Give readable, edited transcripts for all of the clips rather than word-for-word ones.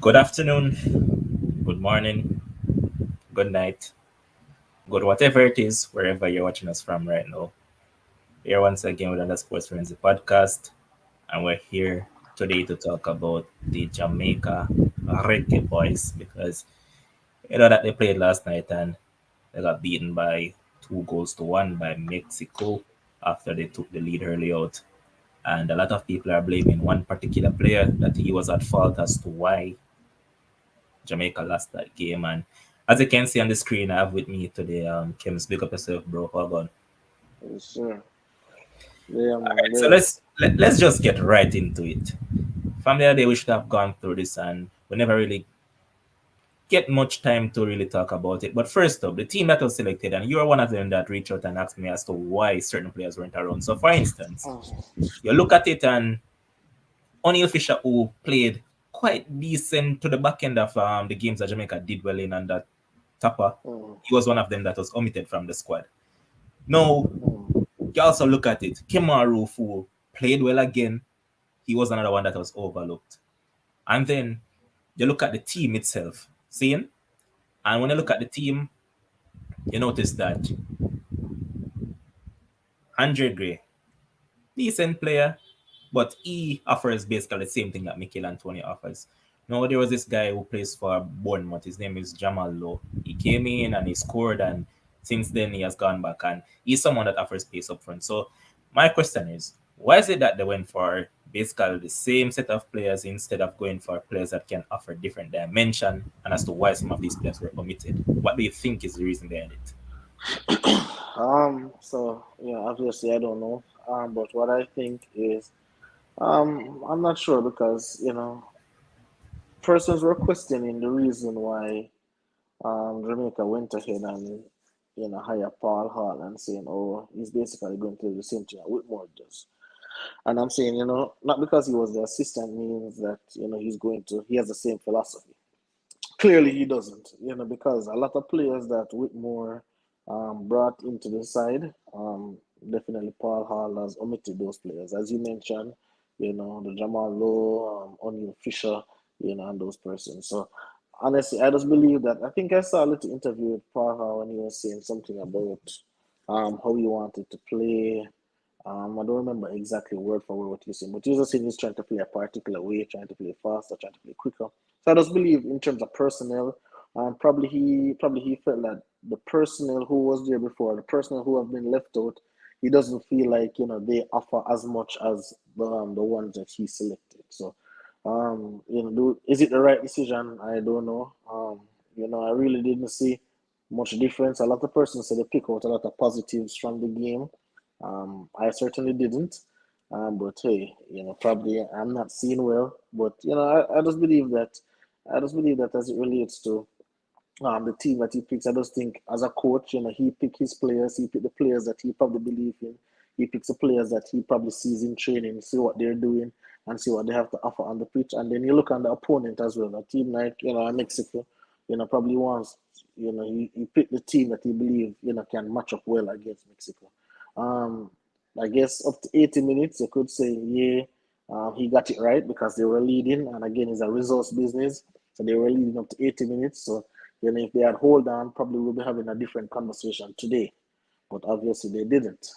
Good afternoon, good morning, good night, good whatever it is, wherever you're watching us from right now. Here once again with another Sports Frenzy podcast, and we're here today to talk about the Jamaica Reggae Boys because you know that they played last night and they got beaten by 2 goals to 1 by Mexico after they took the lead early out. And a lot of people are blaming one particular player that he was at fault as to why Jamaica lost that game. And as you can see on the screen, I have with me today, Kim's big up yourself, bro. Hold on. Yes, sir. Yeah, All man. right, so There. let's just get right into it. From the other day, we should have gone through this, and we never really get much time to really talk about it. But first up, the team that was selected, and you're one of them that reached out and asked me as to why certain players weren't around. So, for instance, Mhm. you look at it, and O'Neal Fisher, who played quite decent to the back end of the games that Jamaica did well in, and that Tapa, Mhm. he was one of them that was omitted from the squad. Now, Mhm. you also look at it. Kemaru, who played well again, he was another one that was overlooked. And then you look at the team itself, seeing? And when you look at the team, you notice that Andre Gray, decent player, but he offers basically the same thing that Mikel Antonio offers. Now there was this guy who plays for Bournemouth. His name is Jamal Lowe. He came in and he scored, and since then he has gone back, and he's someone that offers pace up front. So my question is, why is it that they went for basically the same set of players instead of going for players that can offer different dimension, and as to why some of these players were omitted? What do you think is the reason behind it? So obviously I don't know. But what I think is, I'm not sure because persons were questioning the reason why Jamaica went ahead and hire Paul Hall and saying, oh, he's basically going to do the same thing that Whitmore does. And I'm saying, not because he was the assistant means that he has the same philosophy. Clearly, he doesn't, because a lot of players that Whitmore brought into the side, definitely Paul Hall has omitted those players. As you mentioned, the Jamal Lowe, O'Neal Fisher, and those persons. So, honestly, I just believe that. I think I saw a little interview with Paul Hall when he was saying something about how he wanted to play. I don't remember exactly word for word what he was saying, but he was saying he's trying to play a particular way, trying to play faster, trying to play quicker. So I just believe in terms of personnel, probably he felt that the personnel who was there before, the personnel who have been left out, he doesn't feel like they offer as much as the ones that he selected. So, is it the right decision? I don't know. I really didn't see much difference. A lot of persons said they pick out a lot of positives from the game. I certainly didn't. But hey, probably I'm not seeing well. But I just believe that as it relates to the team that he picks, I just think as a coach, he pick his players, he pick the players that he probably believe in. He picks the players that he probably sees in training, see what they're doing, and see what they have to offer on the pitch. And then you look on the opponent as well. A team like Mexico, probably wants he picked the team that he believe can match up well against Mexico. Um, I guess up to 80 minutes, you could say, yeah, he got it right because they were leading. And again, it's a resource business. So they were leading up to 80 minutes. So, if they had hold on, probably we'll be having a different conversation today. But obviously, they didn't.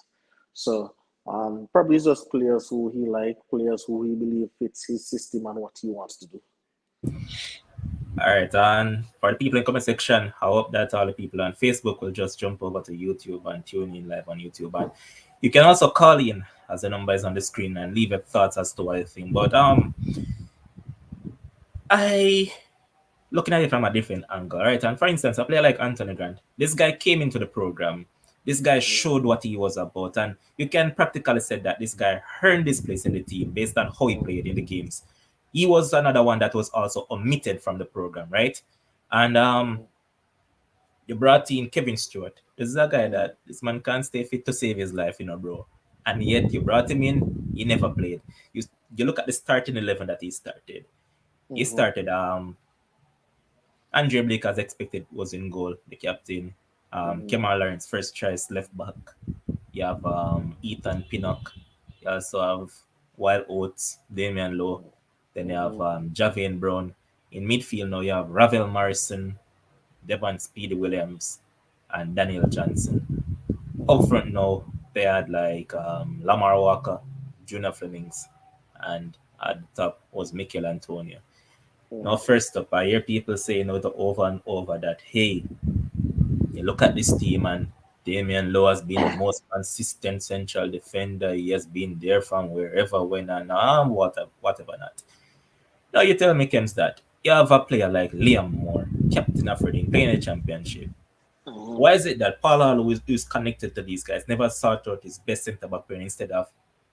So, probably just players who he like, players who he believe fits his system and what he wants to do. All right, and for the people in comment section, I hope that all the people on Facebook will just jump over to YouTube and tune in live on YouTube. And you can also call in as the number is on the screen and leave your thoughts as to what you think. But I looking at it from a different angle, right? And for instance, a player like Anthony Grant, this guy came into the program. This guy showed what he was about, and you can practically say that this guy earned this place in the team based on how he Mm, played in the games. He was another one that was also omitted from the program, right? And mm, you brought in Kevin Stewart. This is a guy mm, that this man can't stay fit to save his life, bro. And yet you brought him in, he never played. You look at the starting 11 that he started. He mm, started Andre Blake, as expected, was in goal, the captain. mm, Kemal Lawrence, first choice left back. You have Ethan Pinnock. You also have Wild Oats, Damian Lowe. Then you have mm, Javian Brown. In midfield now you have Ravel Morrison, Devon Speedy Williams, and Daniel Johnson. Up front now they had like Lamar Walker, Junior Flemings, and at the top was Mikel Antonio. Now, Mm-hmm. first up, I hear people saying out over and over that, hey, you look at this team and Damian Lowe has been the most consistent central defender. He has been there from wherever, when, and whatever not. Now, you tell me, Kems, that you have a player like Liam Moore, captain of Reading, playing a championship. Mm-hmm. Why is it that Paul Hall, who's connected to these guys, never sought out his best centre back player instead of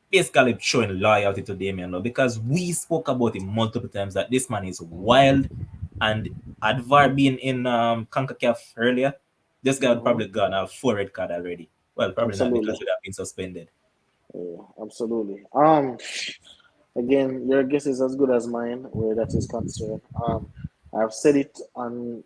basically showing loyalty to Damian Lowe? Because we spoke about him multiple times that this man is wild, and Advar being in CONCACAF earlier, this guy would Mm-hmm. probably gone a four red card already. Well, probably not because Absolutely. he'd have been suspended. Yeah, absolutely. Again, your guess is as good as mine where that is concerned. I've said it on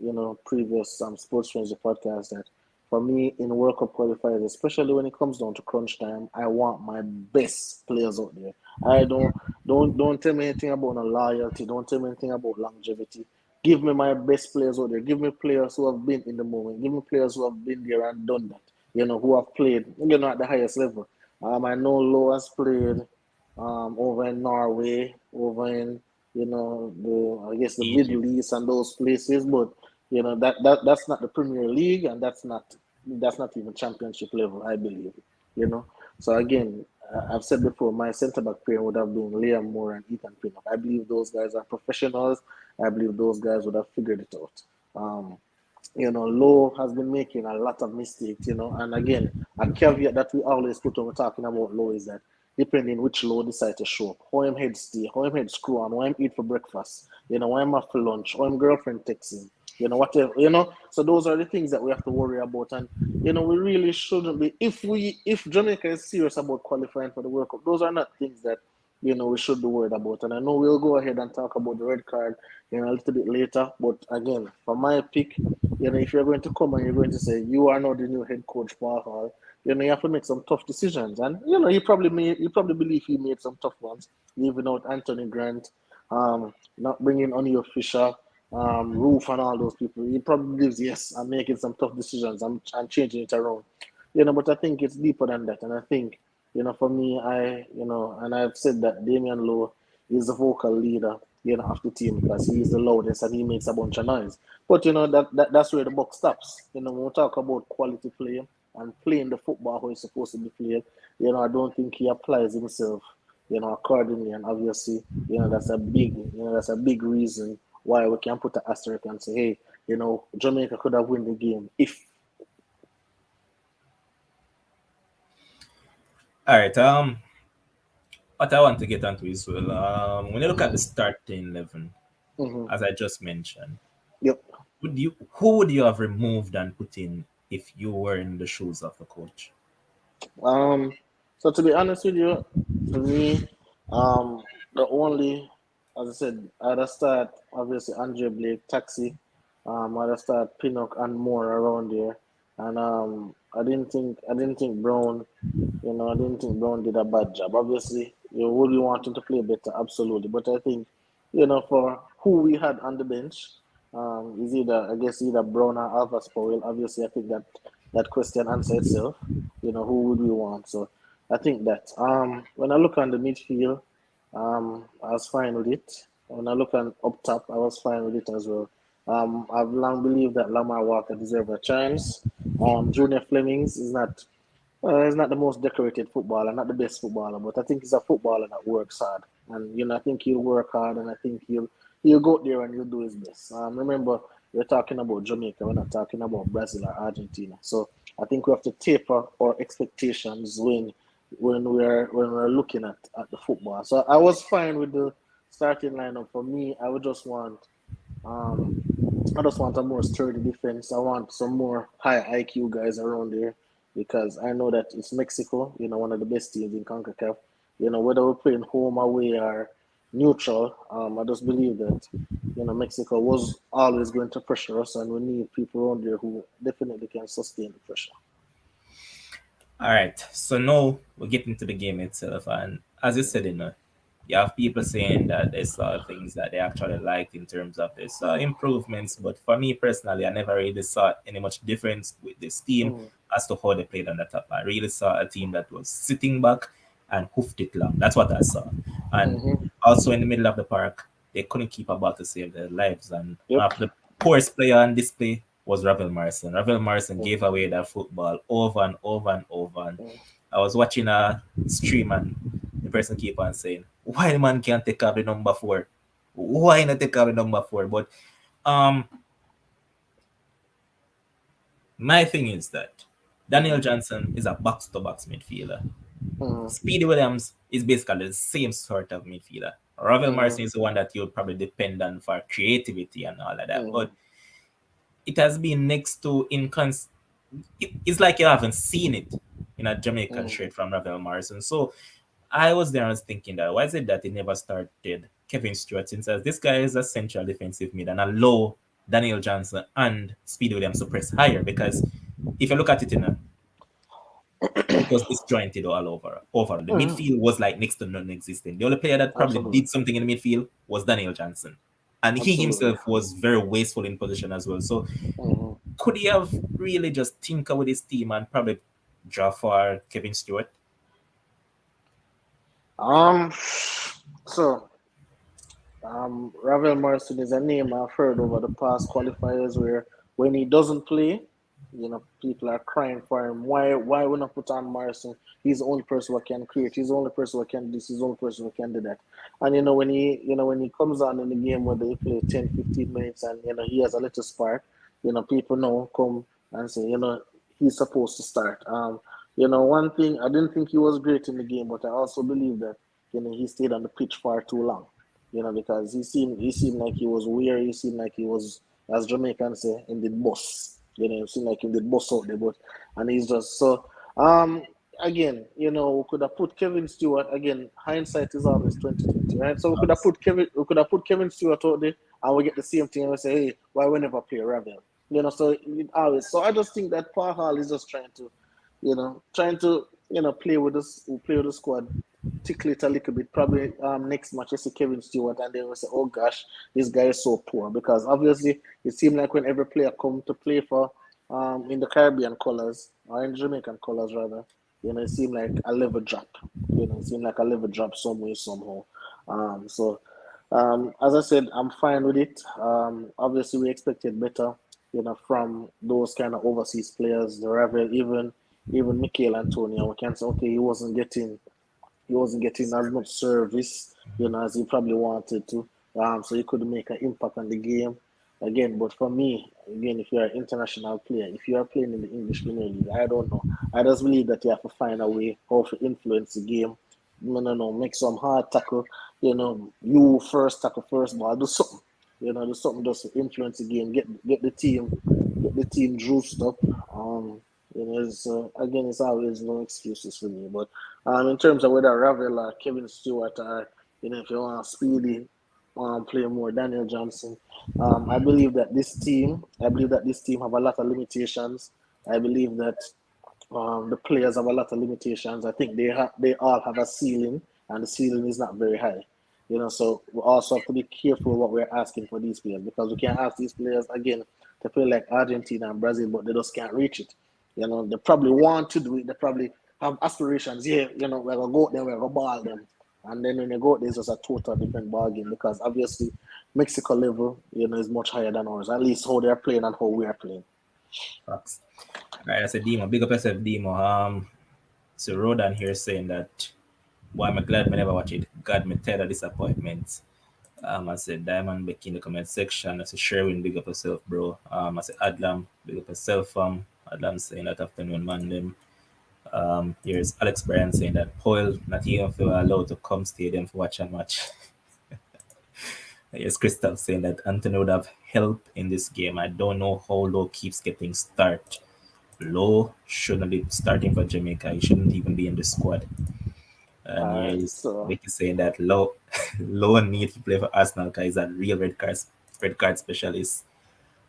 previous Sports Frenzy podcast that for me in World Cup qualifiers, especially when it comes down to crunch time, I want my best players out there. I don't tell me anything about no loyalty. Don't tell me anything about longevity. Give me my best players out there. Give me players who have been in the moment. Give me players who have been there and done that. Who have played at the highest level. I know Lowe has played over in Norway, over in the I guess the Egypt. Middle East and those places, but that's not the Premier League and that's not even Championship level, I believe. You know, so again, I've said before, my centre back pair would have been Liam Moore and Ethan Pinnock. I believe those guys are professionals. I believe those guys would have figured it out. Lowe has been making a lot of mistakes, and again, a caveat that we always put when we're talking about Lowe is that depending which Lowe decide to show up, how him head stay, how him head screw on, what him eat for breakfast, what him have for lunch, how him girlfriend texts him, whatever, so those are the things that we have to worry about, and we really shouldn't be, if Jamaica is serious about qualifying for the World Cup, those are not things that we should be worried about. And I know we'll go ahead and talk about the red card, a little bit later. But again, for my pick, if you're going to come and you're going to say you are now the new head coach, Paul Hall, you have to make some tough decisions. And you probably believe he made some tough ones, leaving out Anthony Grant, not bringing O'Neill Fisher, Roof, and all those people. He probably believes, yes, I'm making some tough decisions. I'm changing it around. But I think it's deeper than that. And I think, for me, and I've said that Damian Lowe is the vocal leader, of the team because he is the loudest and he makes a bunch of noise. But that's where the buck stops. When we talk about quality play and playing the football how he's supposed to be played, I don't think he applies himself, accordingly. And obviously, that's a big reason why we can put an asterisk and say, hey, Jamaica could have won the game if. All right. What I want to get onto is, well, when you look at the Mm-hmm, starting 11, mm-hmm, as I just mentioned, yep. who would you have removed and put in if you were in the shoes of the coach? Um, so to be honest with you, for me, the only, as I said, I'd start obviously Andre Blake, Taxi, I'd start Pinnock and more around there, and I didn't think Brown, I didn't think Brown did a bad job. Obviously, would we want him to play better? Absolutely, but I think, for who we had on the bench, is either Brown or Alvis Powell. Obviously, I think that question answers itself. Who would we want? So I think that when I look on the midfield, I was fine with it. When I look on up top, I was fine with it as well. I've long believed that Lamar Walker deserves a chance. Junior Flemings is not the most decorated footballer, not the best footballer, but I think he's a footballer that works hard. And I think he'll work hard, and I think he'll go there and he'll do his best. Remember, we're talking about Jamaica, we're not talking about Brazil or Argentina. So I think we have to taper our expectations when we're looking at the football. So I was fine with the starting lineup. For me, um I just want a more sturdy defense. I want some more high IQ guys around there because I know that it's Mexico, one of the best teams in CONCACAF. Whether we're playing home, away, or neutral, I just believe that, Mexico was always going to pressure us, and we need people around there who definitely can sustain the pressure. All right. So now we're getting to the game itself, and as you said, You have people saying that they saw things that they actually liked in terms of they saw improvements, but for me personally, I never really saw any much difference with this team Mm, as to how they played on the top. I really saw a team that was sitting back and hoofed it long. That's what I saw. And mm-hmm. also in the middle of the park, they couldn't keep a ball to save their lives. And one Yep. of the poorest player on display was Ravel Morrison. Ravel Morrison Mm, gave away that football over and over and over. And mm, I was watching a stream and the person keep on saying, "Why the man can't take up the number four? Why not take up the number four?" But um, my thing is that Daniel mm, Johnson is a box to box midfielder. mm, Speedy Williams is basically the same sort of midfielder. Ravel mm, Morrison is the one that you'd probably depend on for creativity and all of that. But mm, it has been next to it's like you haven't seen it in a Jamaican mm, shirt from Ravel Morrison. So I was there and was thinking that why is it that he never started Kevin Stewart since as this guy is a central defensive mid and allow Daniel Johnson and Speedy Williams to press higher because if you look at it in a it was disjointed all over. Overall, the mm. midfield was like next to non-existent. The only player that probably Absolutely. did something in the midfield was Daniel Johnson, and he Absolutely. himself was very wasteful in position as well. So, Mm-hmm. could he have really just tinker with his team and probably draw for Kevin Stewart? Um, so Ravel Morrison is a name I've heard over the past qualifiers where when he doesn't play, people are crying for him. Why we not put on Morrison? He's the only person who can create. He's the only person who can do this. He's the only person who can do that. And when he comes on in the game where they play 10, 15 minutes and he has a little spark, people know come and say, he's supposed to start. One thing I didn't think he was great in the game, but I also believe that he stayed on the pitch far too long because he seemed like he was weary. He seemed like he was, as Jamaicans say, in the bus. It seemed like in the bus out there, and he's just so. Again, we could have put Kevin Stewart. Again, hindsight is always 2020, right? So we could have put Kevin Stewart out there, and we get the same thing, and we say, hey, why we never play Ravel? So it always. So I just think that Paul Hall is just trying to play with the squad, tickle it a little bit. Probably next match you see Kevin Stewart and then we say, oh gosh, this guy is so poor because obviously it seemed like when every player come to play for in the Caribbean colours or in Jamaican colours rather, it seemed like a level drop. It seemed like a level drop somewhere somehow. So as I said, I'm fine with it. Obviously we expected better, from those kind of overseas players, the Ravel, even Mikel Antonio. We can say okay, he wasn't getting as much service, as he probably wanted to. So he couldn't make an impact on the game again. But for me, again, if you're an international player, if you are playing in the English Premier League, I don't know. I just believe that you have to find a way how to influence the game. No, make some hard tackle. You first tackle first ball, do something. Do something just to influence the game. Get the team juiced up. Again, it's always no excuses for me. But in terms of whether Ravel or Kevin Stewart or if you want Speedy play more Daniel Johnson, I believe that this team have a lot of limitations. I believe that the players have a lot of limitations. I think they all have a ceiling, and the ceiling is not very high. So we also have to be careful what we're asking for these players because we can't ask these players again to play like Argentina and Brazil, but they just can't reach it. They probably want to do it. They probably have aspirations. Yeah, we're gonna go out there, we're gonna ball them, and then when they go out there, it's just a total different ball game because obviously Mexico level, is much higher than ours. At least how they're playing and how we are playing. Facts. Right, I said Demo, big up yourself, Demo. So Rodan here saying that why I'm glad I never watch it. God, me tell the disappointment. I said Diamond back in the comment section. I said Sherwin, big up yourself, bro. I said Adlam, big up yourself. Adlam saying that afternoon, man. Them. Here's Alex Bryan saying that Paul not even feel allowed to come stadium for watch a match. Here's Crystal saying that Anthony would have help in this game. I don't know how Low keeps getting start. Low shouldn't be starting for Jamaica. He shouldn't even be in the squad. And All right, here's so Vicky saying that Low need to play for Arsenal because he's a real red card specialist.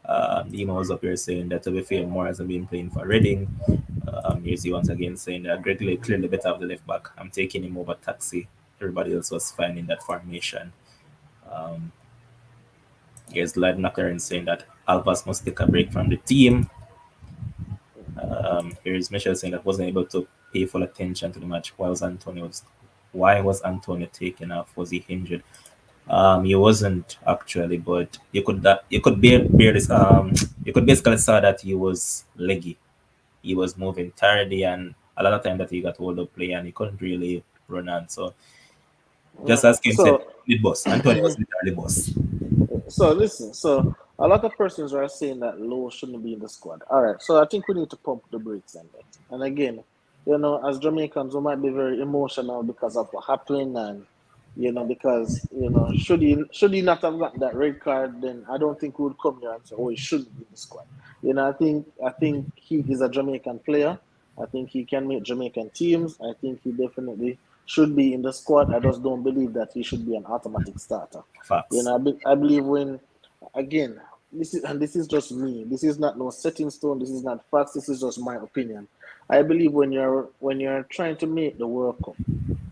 Dima was up here saying that to be fair, more hasn't been playing for Reading. Here's he once again saying that Greg Lake clearly better of the left back. I'm taking him over Taxi. everybody else was fine in that formation. Um, here's Lad McLaren saying that Alvas must take a break from the team. Here's Michelle saying that wasn't able to pay full attention to the match. Why was Antonio taken off? Was he injured? He wasn't actually, but you could basically saw that he was leggy. He was moving tardy, and a lot of time that he got hold of play and he couldn't really run on. So just as Kim said, So the boss. Antonio was literally boss. So listen, so a lot of persons are saying that Lowe shouldn't be in the squad. All right, so I think we need to pump the brakes on that. And again, as Jamaicans, we might be very emotional because of what happened, and because should he not have got that red card, then I don't think we would come here and say, oh, he shouldn't be in the squad. I think he is a Jamaican player. I think he can make Jamaican teams. I think he definitely should be in the squad. I just don't believe that he should be an automatic starter. Facts. I believe when, again, this is just me. This is not no setting stone. This is not facts. This is just my opinion. I believe when you're trying to make the World Cup,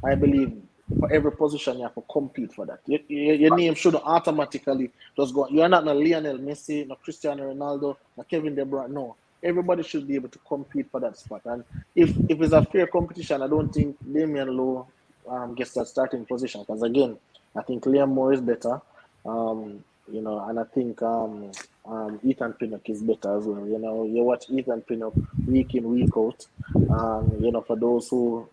I believe for every position you have to compete for that. Your name shouldn't automatically just go. You're not no Lionel Messi, no Cristiano Ronaldo, no Kevin De Bruyne. No, everybody should be able to compete for that spot. And if it's a fair competition, I don't think Damian Lowe gets that starting position because again, I think Liam Moore is better. And I think Ethan Pinnock is better as well. You watch Ethan Pinnock week in, week out. For those who,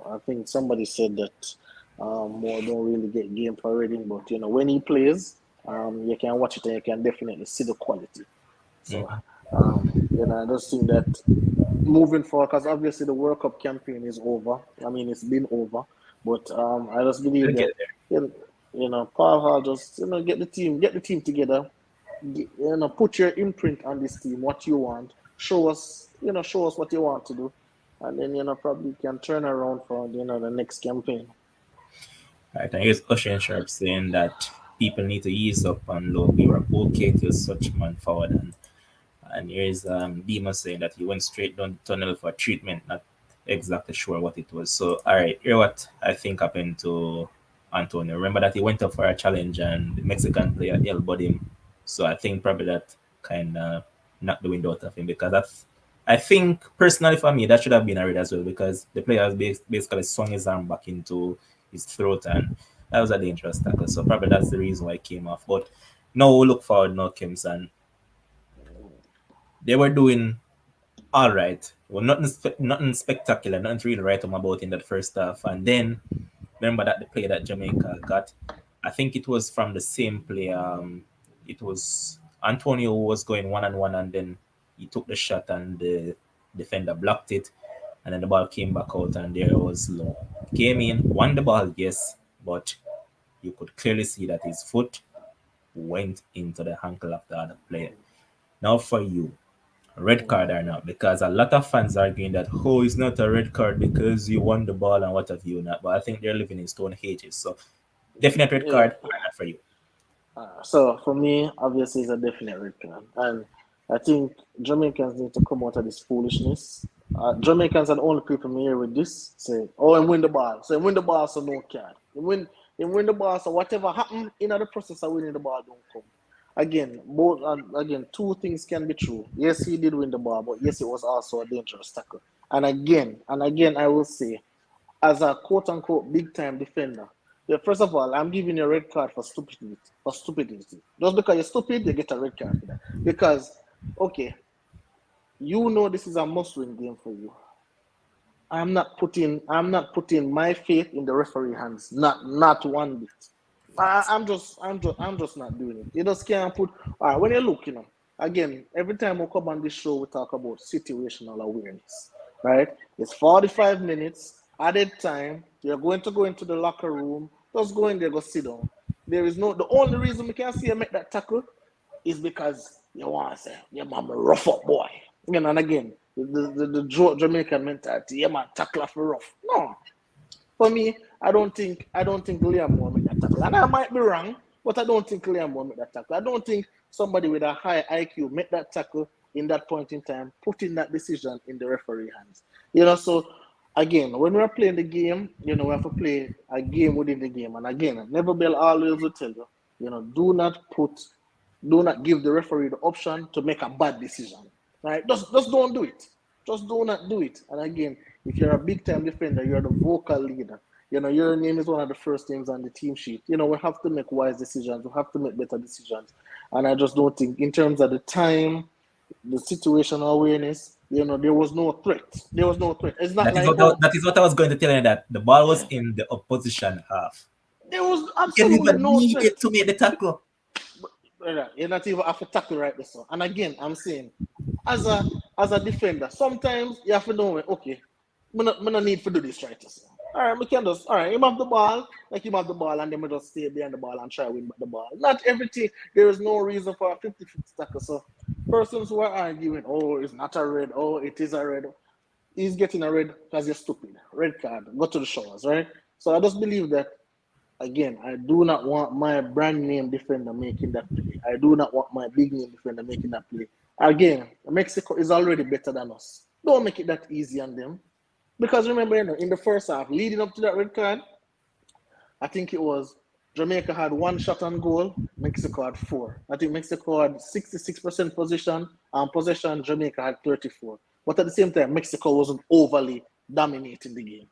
I think somebody said that Moore don't really get game for Reading, but when he plays, you can watch it and you can definitely see the quality. So, Mhm. I just think that moving forward, because obviously the World Cup campaign is over. I mean, it's been over, but I just believe We'll that get there. Paul Hall just get the team together. Put your imprint on this team, what you want. Show us what you want to do, and then probably can turn around for the next campaign. Right, and here's Ocean Sharp saying that people need to ease up on low. We were okay till such man forward, and here's Dima saying that he went straight down the tunnel for treatment, not exactly sure what it was. So, all right, here what I think happened to Antonio. Remember that he went up for a challenge and the Mexican player elbowed him. So I think probably that kind of knocked the wind out of him because I think personally for me that should have been a red as well because the player has basically swung his arm back into his throat and that was a dangerous tackle. So probably that's the reason why it came off. But no, we look forward now, Kims, and they were doing all right. Well, nothing spectacular, nothing to really write home about in that first half. And then remember that the play that Jamaica got, I think it was from the same play. It was Antonio who was going one on one, and then he took the shot, and the defender blocked it, and then the ball came back out, and there was Low. Came in, won the ball, yes, but you could clearly see that his foot went into the ankle of the other player. Now for you, red card or not, because a lot of fans are arguing that it's not a red card because you won the ball and what have you not. But I think they're living in stone ages, so definite red Yeah. card or not for you. So for me, obviously, it's a definite return, and I think Jamaicans need to come out of this foolishness. Jamaicans are the only people me here with this say, "Oh, and win the ball." So win the ball, so no card. You win the ball, so whatever happened in the process of winning the ball don't come. Again, two things can be true. Yes, he did win the ball, but yes, it was also a dangerous tackle. And again, I will say as a quote unquote big time defender. Yeah, first of all, I'm giving you a red card for stupidity. For stupidity. Just because you're stupid, you get a red card for that. Because, okay, this is a must-win game for you. I'm not putting my faith in the referee hands. Not one bit. I, Facts. I'm just I'm just not doing it. You just can't put all right when you look, again, every time we come on this show we talk about situational awareness. Right? It's 45 minutes, added time, you're going to go into the locker room, just go in there, go sit down. There is no the only reason we can see you make that tackle is because you want to say, yeah, man, I'm a rough up boy. And again, the Jamaican mentality, yeah, man, tackle for rough. No, for me, I don't think Liam will make that tackle. And I might be wrong, but I don't think Liam will make that tackle. I don't think somebody with a high IQ make that tackle in that point in time, putting that decision in the referee hands. So again, when we're playing the game, we have to play a game within the game. And again, Never Bell always will tell you, do not give the referee the option to make a bad decision. Right? Just don't do it. Just do not do it. And again, if you're a big time defender, you're the vocal leader. Your name is one of the first names on the team sheet. We have to make wise decisions. We have to make better decisions. And I just don't think, in terms of the time, the situational awareness, there was no threat. There was no threat. It's not That is like, what oh, that is what I was going to tell you, that the ball was in the opposition half. there was You absolutely even no needed threat. to make the tackle. Brother, you're not even have to tackle right this one. And again, I'm saying, as a defender, sometimes you have to know, okay, I'm not need to do this right this one. All right, we can just, all right, you have the ball, like you have the ball, and then we just stay behind the ball and try to win back the ball. Not everything, there is no reason for a 50-50 tackle. So, persons who are arguing, oh, it's not a red, oh, it is a red, he's getting a red because you're stupid. Red card, go to the showers, right? So, I just believe that. Again, I do not want my brand name defender making that play. I do not want my big name defender making that play. Again, Mexico is already better than us. Don't make it that easy on them. Because remember, in the first half, leading up to that red card, I think it was Jamaica had one shot on goal, Mexico had four. I think Mexico had 66% possession, Jamaica had 34. But at the same time, Mexico wasn't overly dominating the game.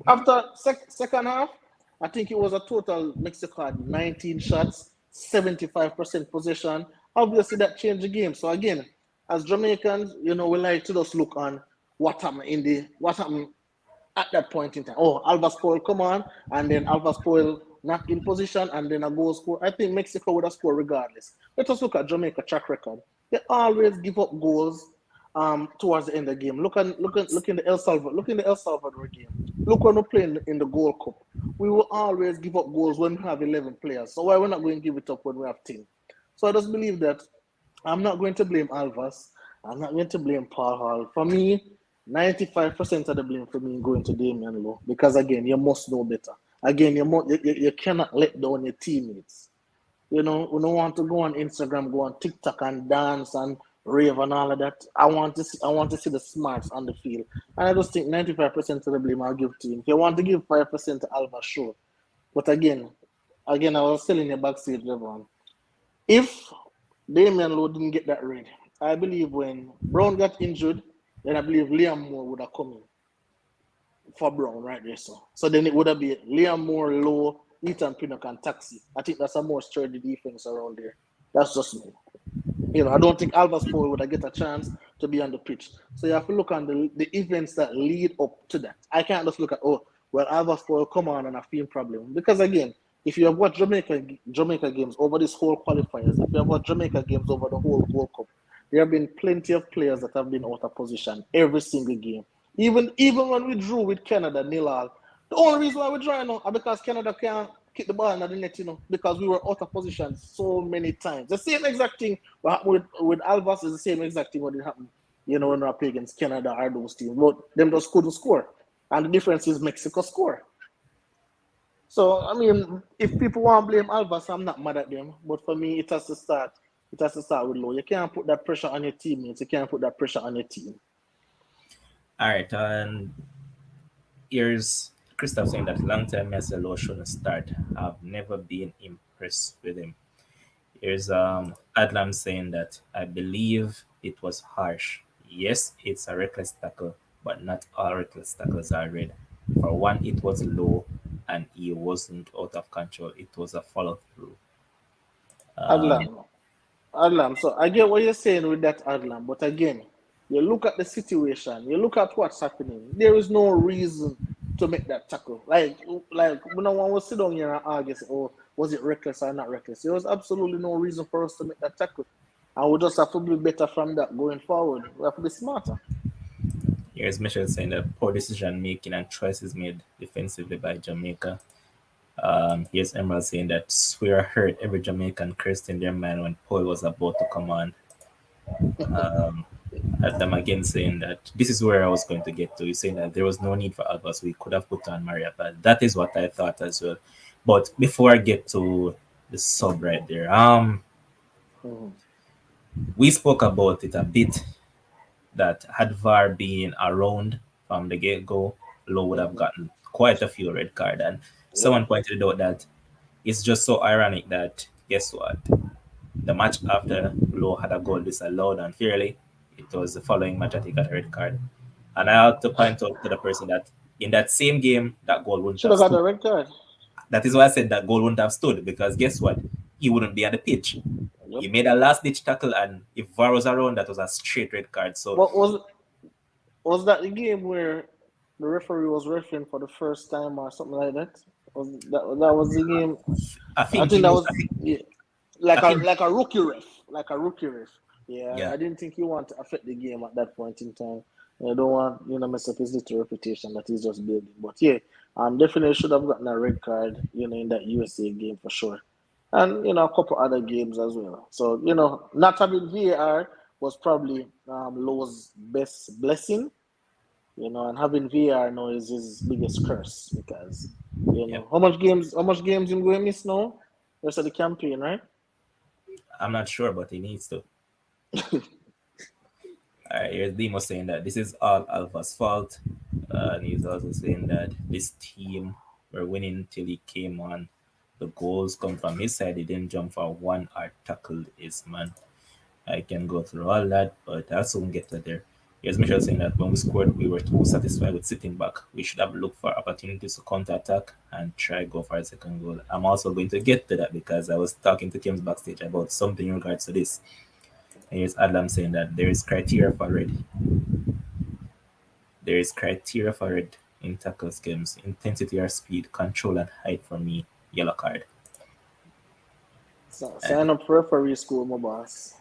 After second half, I think it was a total Mexico had 19 shots, 75% possession. Obviously, that changed the game. So again, as Jamaicans, we like to just look on what happened at that point in time. Oh, Alva Spoil come on, and then Alva Spoil not in position, and then a goal score. I think Mexico would have scored regardless. Let us look at Jamaica track record. They always give up goals towards the end of the game. Look in the El Salvador game. Look when we play in the Gold Cup. We will always give up goals when we have 11 players. So why we're not going to give it up when we have 10? So I just believe that I'm not going to blame Alvas. I'm not going to blame Paul Hall. For me, 95% of the blame for me going to Damian Lowe, because again, you must know better. Again, you cannot let down your teammates. We don't want to go on Instagram, go on TikTok and dance and rave and all of that. I want to see the smarts on the field. And I just think 95% of the blame I'll give to him. If you want to give 5% to Alva, sure. But again, I was telling you backstage, everyone. If Damian Lowe didn't get that red, I believe when Brown got injured, then I believe Liam Moore would have come in for Brown right there. So then it would have been Liam Moore, Lowe, Ethan Pinnock, and Taxi. I think that's a more sturdy defense around there. That's just me. I don't think Alva Sport would have get a chance to be on the pitch. So you have to look on the events that lead up to that. I can't just look at, oh, well, Alva Sport come on and a film problem. Because again, if you have watched Jamaica games over this whole qualifiers, if you have watched Jamaica games over the whole World Cup, there have been plenty of players that have been out of position every single game. Even when we drew with Canada, nil all, the only reason why we draw now is because Canada can't kick the ball in the net, because we were out of position so many times. The same exact thing what happened with Alvas is the same exact thing what did happen, when we play against Canada or those teams. But them just couldn't score. And the difference is Mexico score. So, I mean, if people want to blame Alvas, I'm not mad at them. But for me, it has to start. It has to start with Low. You can't put that pressure on your teammates. You can't put that pressure on your team. All right, and here's Christoph saying that long time Marcelo shouldn't start. I've never been impressed with him. Here's Adlam saying that I believe it was harsh. Yes, it's a reckless tackle, but not all reckless tackles are red. For one, it was low and he wasn't out of control. It was a follow through. Um, Adlam, Adlam. So I get what you're saying with that, Adlam. But again, you look at the situation. You look at what's happening. There is no reason to make that tackle. Like when no one was sit down here and argue, say, oh, was it reckless or not reckless? There was absolutely no reason for us to make that tackle. And we just have to be better from that going forward. We have to be smarter. Here's Michelle saying that poor decision making and choices made defensively by Jamaica. Here's Emerald saying that swear hurt every Jamaican cursed in their mind when Paul was about to come on. Um, Adam again saying that this is where I was going to get to. He's saying that there was no need for Albers. We could have put on Maria, but that is what I thought as well. But before I get to the sub right there, Mhm. we spoke about it a bit, that had VAR being around from the get go. Lowe would have Mm-hmm. gotten quite a few red card. And Yep. someone pointed out that it's just so ironic that guess what? The match after Lowe had a goal disallowed unfairly, it was the following match that he got a red card. And I had to point out to the person that in that same game, that goal wouldn't Should have have got stood. a red card. That is why I said that goal wouldn't have stood because guess what? He wouldn't be on the pitch. Yep. He made a last ditch tackle, and if VAR was around, that was a straight red card. So What was that the game where the referee was refereeing for the first time or something like that? That was the game? I I think think he that used. was, yeah, I think like a rookie ref, like a rookie ref. Yeah, yeah. I didn't think he want to affect the game at that point in time. I don't want mess up his little reputation that he's just building. But yeah, definitely should have gotten a red card, in that USA game for sure, and a couple other games as well. So not having VAR was probably Lowe's best blessing, and having VAR now is his biggest curse because Yep. how much games him going to miss now? Rest of the campaign, right? I'm not sure, but he needs to. Here's Demo saying that this is all Alpha's fault. And he's also saying that this team were winning till he came on. The goals come from his side. He didn't jump for one or tackled his man. I can go through all that, but I'll soon get to there. Here's Michelle saying that when we scored, we were too satisfied with sitting back. We should have looked for opportunities to counter attack and try go for a second goal. I'm also going to get to that because I was talking to Kim's backstage about something in regards to this. And here's Adam saying that there is criteria for red. There is criteria for red in tackle schemes: intensity or speed, control and height for me, yellow card. So, And sign up for referee school, my boss.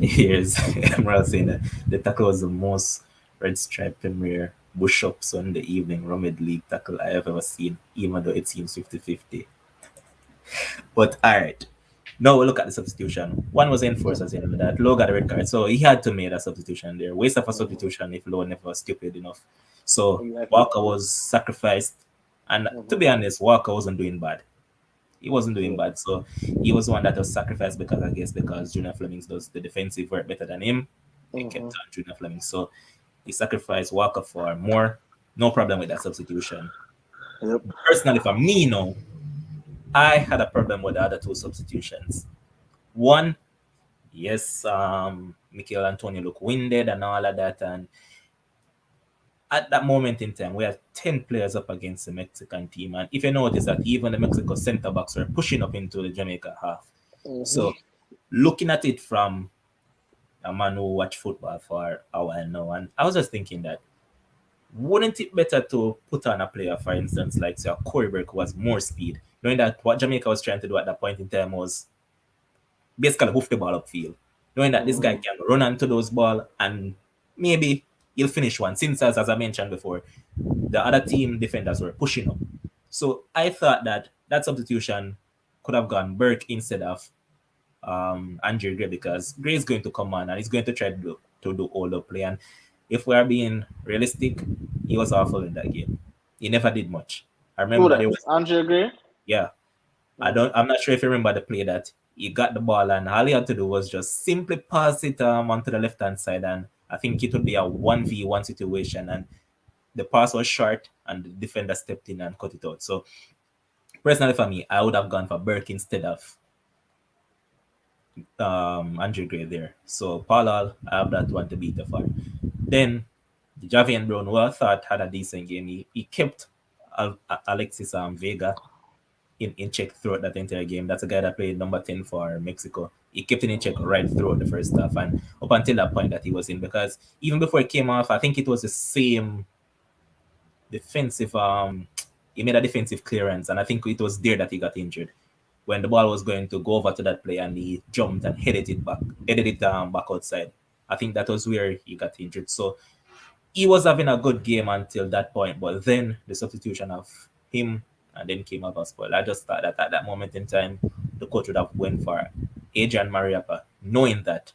here's Emerald saying that the tackle was the most red stripe Premier push up Sunday evening Rumid League tackle I have ever seen, even though it seems 50-50. But alright. Now we look at the substitution. One was enforced as in that Lowe got a red card, so he had to make a substitution there. Waste of a Mm-hmm. substitution if Lowe never was stupid enough. So Exactly. Walker was sacrificed, and to Mm-hmm. be honest, Walker wasn't doing bad. He wasn't doing Yeah. bad, so he was one that was sacrificed because I guess because Junior Flemings does the defensive work better than him. They kept Mm-hmm. on Junior Fleming, so he sacrificed Walker for more. No problem with that substitution. Yep. Personally, for me, no, I had a problem with the other two substitutions. One, yes, Mikel Antonio looked winded and all of that. And at that moment in time, we had 10 players up against the Mexican team. And if you notice that even the Mexico center backs were pushing up into the Jamaica half. Mm-hmm. So looking at it from a man who watch football for a while now, and I was just thinking that wouldn't it better to put on a player, for instance, like say a Corey Burke who has more speed, knowing that what Jamaica was trying to do at that point in time was basically hoof the ball upfield, knowing that this guy Mm-hmm. can run onto those ball and maybe he'll finish one. Since as I mentioned before, the other team defenders were pushing up. So I thought that that substitution could have gone Burke instead of Andrew Gray because Gray is going to come on and he's going to try to do all the play. And if we are being realistic, he was awful in that game. He never did much. I Who remember there that? was Andre Gray? yeah, Mm-hmm. I'm not sure if you remember the play that he got the ball and all he had to do was just simply pass it onto the left hand side and I think it would be a 1v1 situation and the pass was short and the defender stepped in and cut it out. So personally for me, I would have gone for Burke instead of Andrew Gray there. So Paul, I have that one to beat the for. Then Javian Brown, who I thought had a decent game, he kept Alexis Vega in check throughout that entire game. That's a guy that played number 10 for Mexico. He kept him in check right throughout the first half and up until that point that he was in because even before he came off, I think it was the same defensive he made a defensive clearance and I think it was there that he got injured when the ball was going to go over to that play and he jumped and headed it back outside. I think that was where he got injured. So he was having a good game until that point, but then the substitution of him and then came up as well. I just thought that at that moment in time, the coach would have went for Adrian Mariappa, knowing that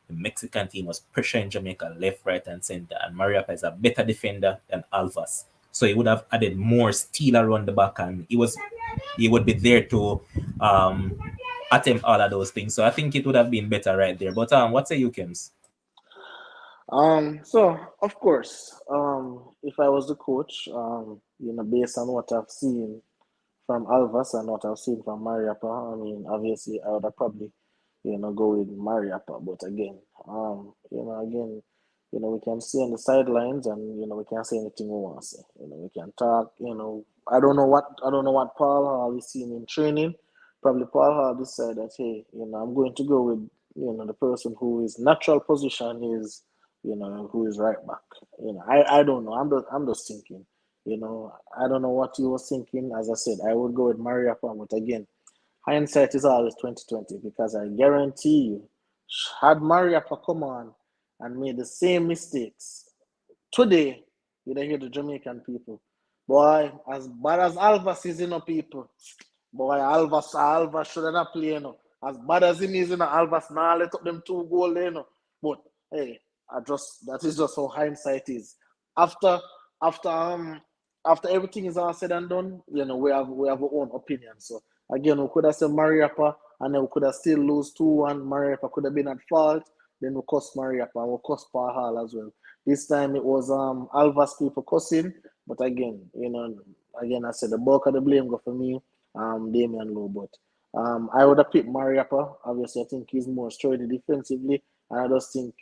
the Mexican team was pressuring Jamaica left, right, and center, and Mariappa is a better defender than Alvas. So he would have added more steel around the back, and he would be there to um, attempt all of those things. So I think it would have been better right there. But what say you, Kims? So of course, if I was the coach, based on what I've seen from Alvas and what I've seen from Mariapa, I mean, obviously, I would have probably, go with Mariapa. But again, we can see on the sidelines, and we can say anything we want to say. We can talk. I don't know what Paul Hall is seeing in training. Probably Paul Hall decided that, hey, I'm going to go with the person who is natural position is who is right back. I don't know. I'm just thinking. I don't know what he was thinking. As I said, I would go with Mariappa, but again, hindsight is always 2020 because I guarantee you, had Mariappa come on and made the same mistakes today, you'd hear the Jamaican people. Boy, as bad as Alvas is, people. Boy, Alvas should not play, As bad as him is, Alvas now let up them 2 goals, But hey, that is just how hindsight is. After after um after everything is all said and done, we have our own opinion. So again, we could have said Mariappa, and then we could have still lose 2-1. Mariappa could have been at fault. Then we cost Mariappa and we cost Paul Hall as well. This time it was Alvas people cussing, but again I said the bulk of the blame go for me, Damian Lowe. But I would have picked Mariappa. Obviously, I think he's more sturdy defensively, and I just think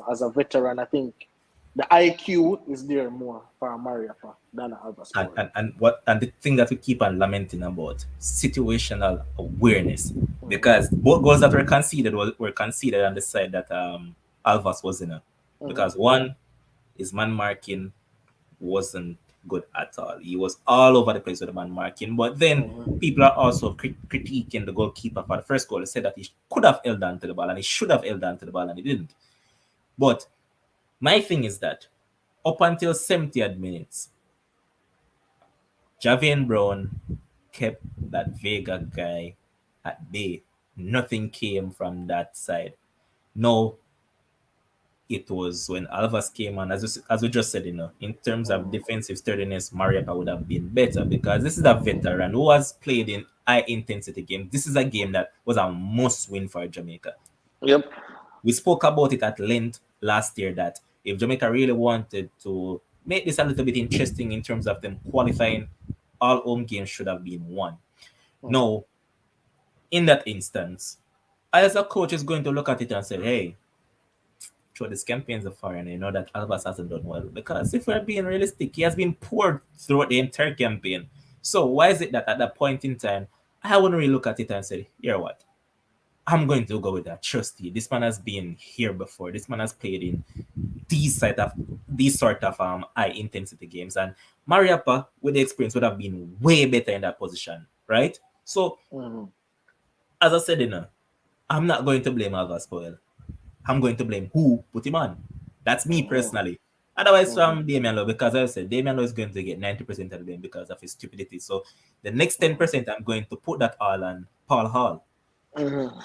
as a veteran, I think the IQ is there more for Mariappa than Alvas and, Powell. and and what and the thing that we keep on lamenting about situational awareness, Mm-hmm. because both goals that were conceded were conceded on the side that Alvas was in. Mm-hmm. Because one, his man marking wasn't good at all. He was all over the place with the man marking. But then Mm-hmm. people are also critiquing the goalkeeper for the first goal. They said that he could have held on to the ball and he should have held on to the ball and he didn't. But my thing is that up until 70th minutes, Javian Brown kept that Vega guy at bay. Nothing came from that side. No, it was when Alvas came on, as we just said, in terms of Mm-hmm. defensive sturdiness, Marietta would have been better because this is a veteran who has played in high intensity games. This is a game that was a must win for Jamaica. Yep. We spoke about it at length last year that if Jamaica really wanted to make this a little bit interesting in terms of them qualifying, all home games should have been won. Mm-hmm. Now, in that instance, I as a coach is going to look at it and say, hey, through this campaign so far, and you know that Albas hasn't done well. Because if we're being realistic, he has been poor throughout the entire campaign. So why is it that at that point in time, I wouldn't really look at it and say, here what? I'm going to go with that. Trust you. This man has been here before. This man has played in these sort of high intensity games. And Mariappa, with the experience, would have been way better in that position, right? So Mm-hmm. as I said, I'm not going to blame Alvas Powell. I'm going to blame who put him on. That's me Mm-hmm. personally. Otherwise, Mm-hmm. from Damian Lowe, because I said Damian Lowe is going to get 90% of the blame because of his stupidity. So the next 10%, I'm going to put that all on Paul Hall. Mm-hmm.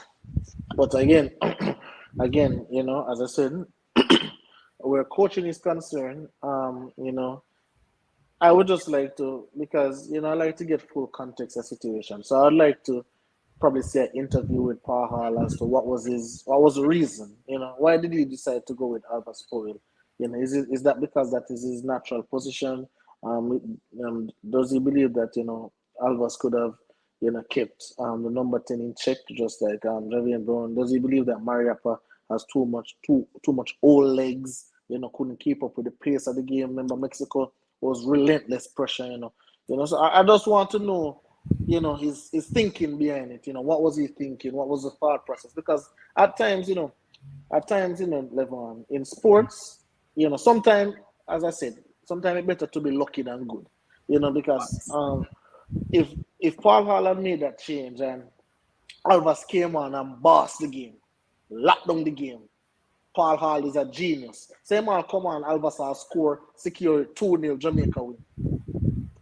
But again, as I said, where coaching is concerned, I would just like to, because I like to get full context of situation. So I'd like to probably see an interview with Paul Hall as to what was the reason, why did he decide to go with Albert Powell? Is that because that is his natural position? Does he believe that Alvas could have kept the number 10 in check, just like Javier Brown? Does he believe that Mariappa has too much old legs? Couldn't keep up with the pace of the game. Remember, Mexico was relentless pressure. So I just want to know his thinking behind it. What was he thinking? What was the thought process? Because at times, Levon, in sports, sometimes, as I said, sometimes it's better to be lucky than good. Because if if Paul Hall had made that change and Alvas came on and bossed the game, locked down the game, Paul Hall is a genius. Same man come on, Alvas will score, secure 2-0 Jamaica win.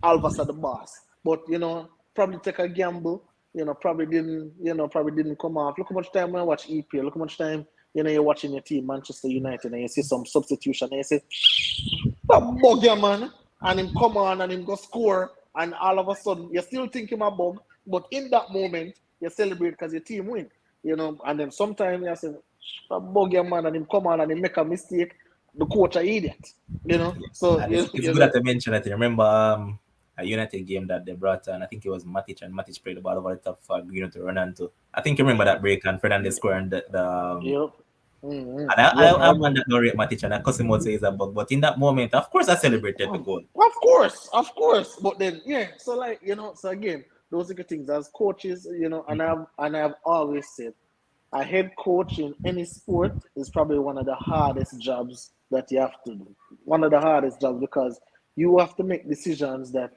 Alvas are the boss. But probably take a gamble. Probably didn't come off. Look how much time when I watch EPL. Look how much time you're watching your team Manchester United and you see some substitution and you say, "That bugger man," and him come on and him go score, and all of a sudden you still think him a bug, but in that moment you celebrate because your team win. And then sometimes you say, "That bugger man," and him come on and him make a mistake. the coach an idiot. You know, so And it's good that you mentioned that. Remember a United game that they brought on. I think it was Matic, and Matic played the ball over the top for Green to run into. I think you remember that break and Fernandez scored the. yep, mm-hmm. And Yep, I I'm one remember. that don't rate Matic, and I cuss him out say he's a bug. But in that moment, of course, I celebrated the goal. Of course. But then, yeah. So like, so again, those are the things as coaches, and I've always said, a head coach in any sport is probably one of the hardest jobs that you have to do. One of the hardest jobs because you have to make decisions that,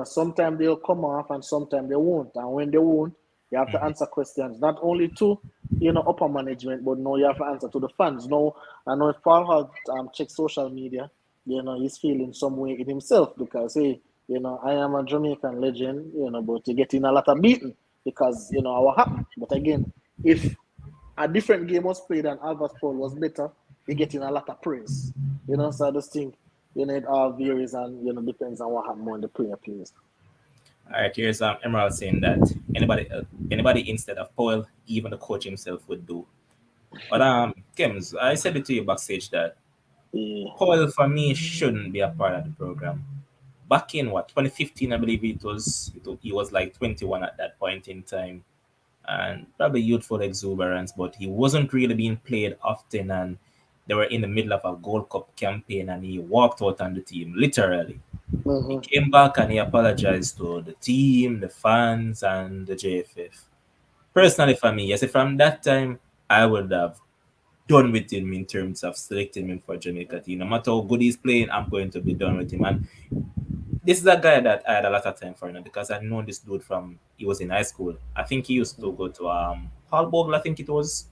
sometimes they'll come off and sometimes they won't. And when they won't, you have to Mhm. answer questions not only to, upper management, but no, you have to answer to the fans. No, I know if Paul had checked social media, he's feeling some way in himself because, hey, I am a Jamaican legend, but you're getting a lot of beating because, what happened. But again, if a different game was played and Albert Paul was better, you're getting a lot of praise. So I just think, it all varies and, depends on what happened when the player plays. All right, here's Emerald saying that anybody instead of Paul, even the coach himself would do. But Kems, I said it to you backstage that Yeah. Paul for me shouldn't be a part of the program. Back in what 2015, I believe he was like 21 at that point in time, and probably youthful exuberance, but he wasn't really being played often, and they were in the middle of a Gold Cup campaign, and he walked out on the team literally. He Mm-hmm. came back and he apologized to the team, the fans, and the JFF. Personally, for me, yes, from that time, I would have done with him in terms of selecting him for Jamaica team. No matter how good he's playing, I'm going to be done with him. And this is a guy that I had a lot of time for now because I know this dude from he was in high school. I think he used to go to Paul Bogle, I think it was.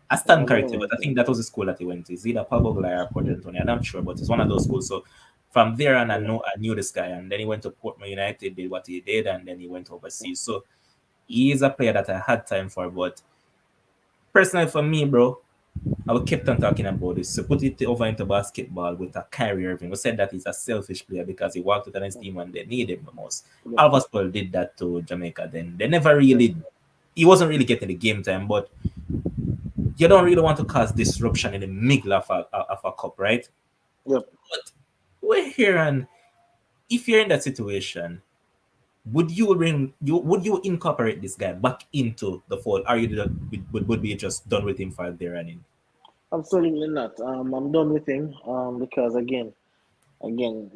I I stand don't corrected, know but I anything. think that was the school that he went to. It's either Paul Bogle or Port Anthony. I'm not sure, but it's one of those schools. So from there on, Yeah. I knew this guy, and then he went to Portman United, did what he did, and then he went overseas. So he is a player that I had time for. But personally, for me, bro, I kept on talking about this. So put it over into basketball with a Kyrie Irving. We said that he's a selfish player because he walked out on his team when they need him the most. Yep. Alvas Paul did that to Jamaica. Then they never Yep. really, he wasn't really getting the game time. But you don't really want to cause disruption in the middle of a cup, right? Yep. But we're here, and if you're in that situation, would you incorporate this guy back into the fold? Are you would be just done with him for there and in? Absolutely not. I'm done with him. Because again, I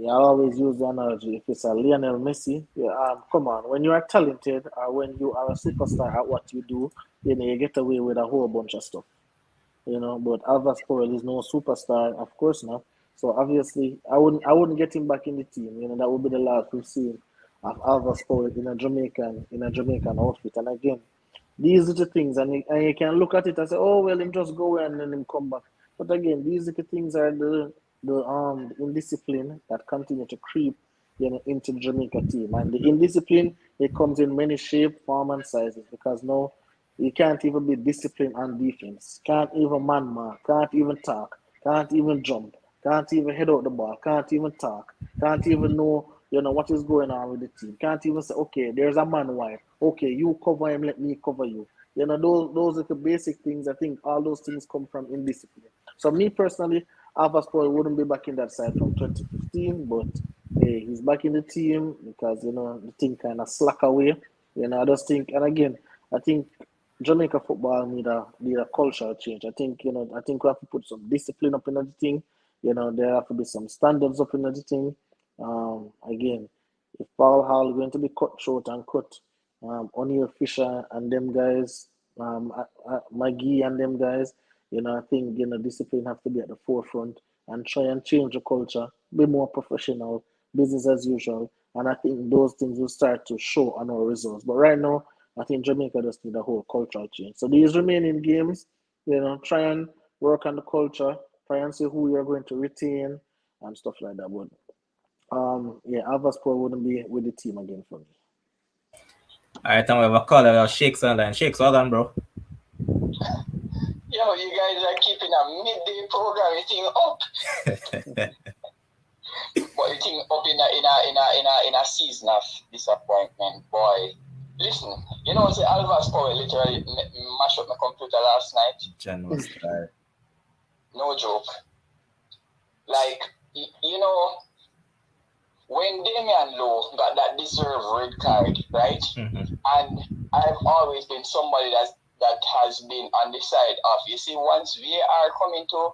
always use the analogy. If it's a Lionel Messi, yeah, come on. When you are talented or when you are a superstar at what you do, you get away with a whole bunch of stuff. But Alvas Powell is no superstar, of course not. So obviously, I wouldn't get him back in the team. That would be the last we've seen of Alvas Powell in a Jamaican outfit. And again, these are the things, and you can look at it and say, oh well, him just go away and then him come back. But again, these are the things are the indiscipline that continue to creep, into the Jamaica team, and the indiscipline it comes in many shape, form, and sizes because now you can't even be disciplined on defense. Can't even man mark. Can't even talk. Can't even jump. Can't even head out the ball. Can't even talk. Can't even know, what is going on with the team. Can't even say, okay, there's a man wide. Okay, you cover him, let me cover you. Those are the basic things. I think all those things come from indiscipline. So me personally, Alpha Sport wouldn't be back in that side from 2015, but hey, he's back in the team because the thing kind of slack away. I just think, and again, I think Jamaica football need a cultural change. I think we have to put some discipline up in the thing. There have to be some standards up in the thing. Again, if Paul Hall is going to be cut short and cut, O'Neill Fisher and them guys, McGee and them guys, I think discipline have to be at the forefront and try and change the culture, be more professional, business as usual, and I think those things will start to show on our results. But right now, I think Jamaica just need a whole cultural change. So these remaining games, try and work on the culture, try and see who you're going to retain and stuff like that. But yeah, Alvaspor wouldn't be with the team again for me. All right, and we have a call about Shakes online. Shakes, hold on, bro. Yo, you guys are keeping a midday program. You think up, but you think up in a season of disappointment, boy. Listen, say Alvarez Power literally mashed up my computer last night. John was there. No joke. Like, you know, when Damian Lowe got that deserved red card, right? Mm-hmm. And I've always been somebody that has been on the side of, you see, once VAR coming to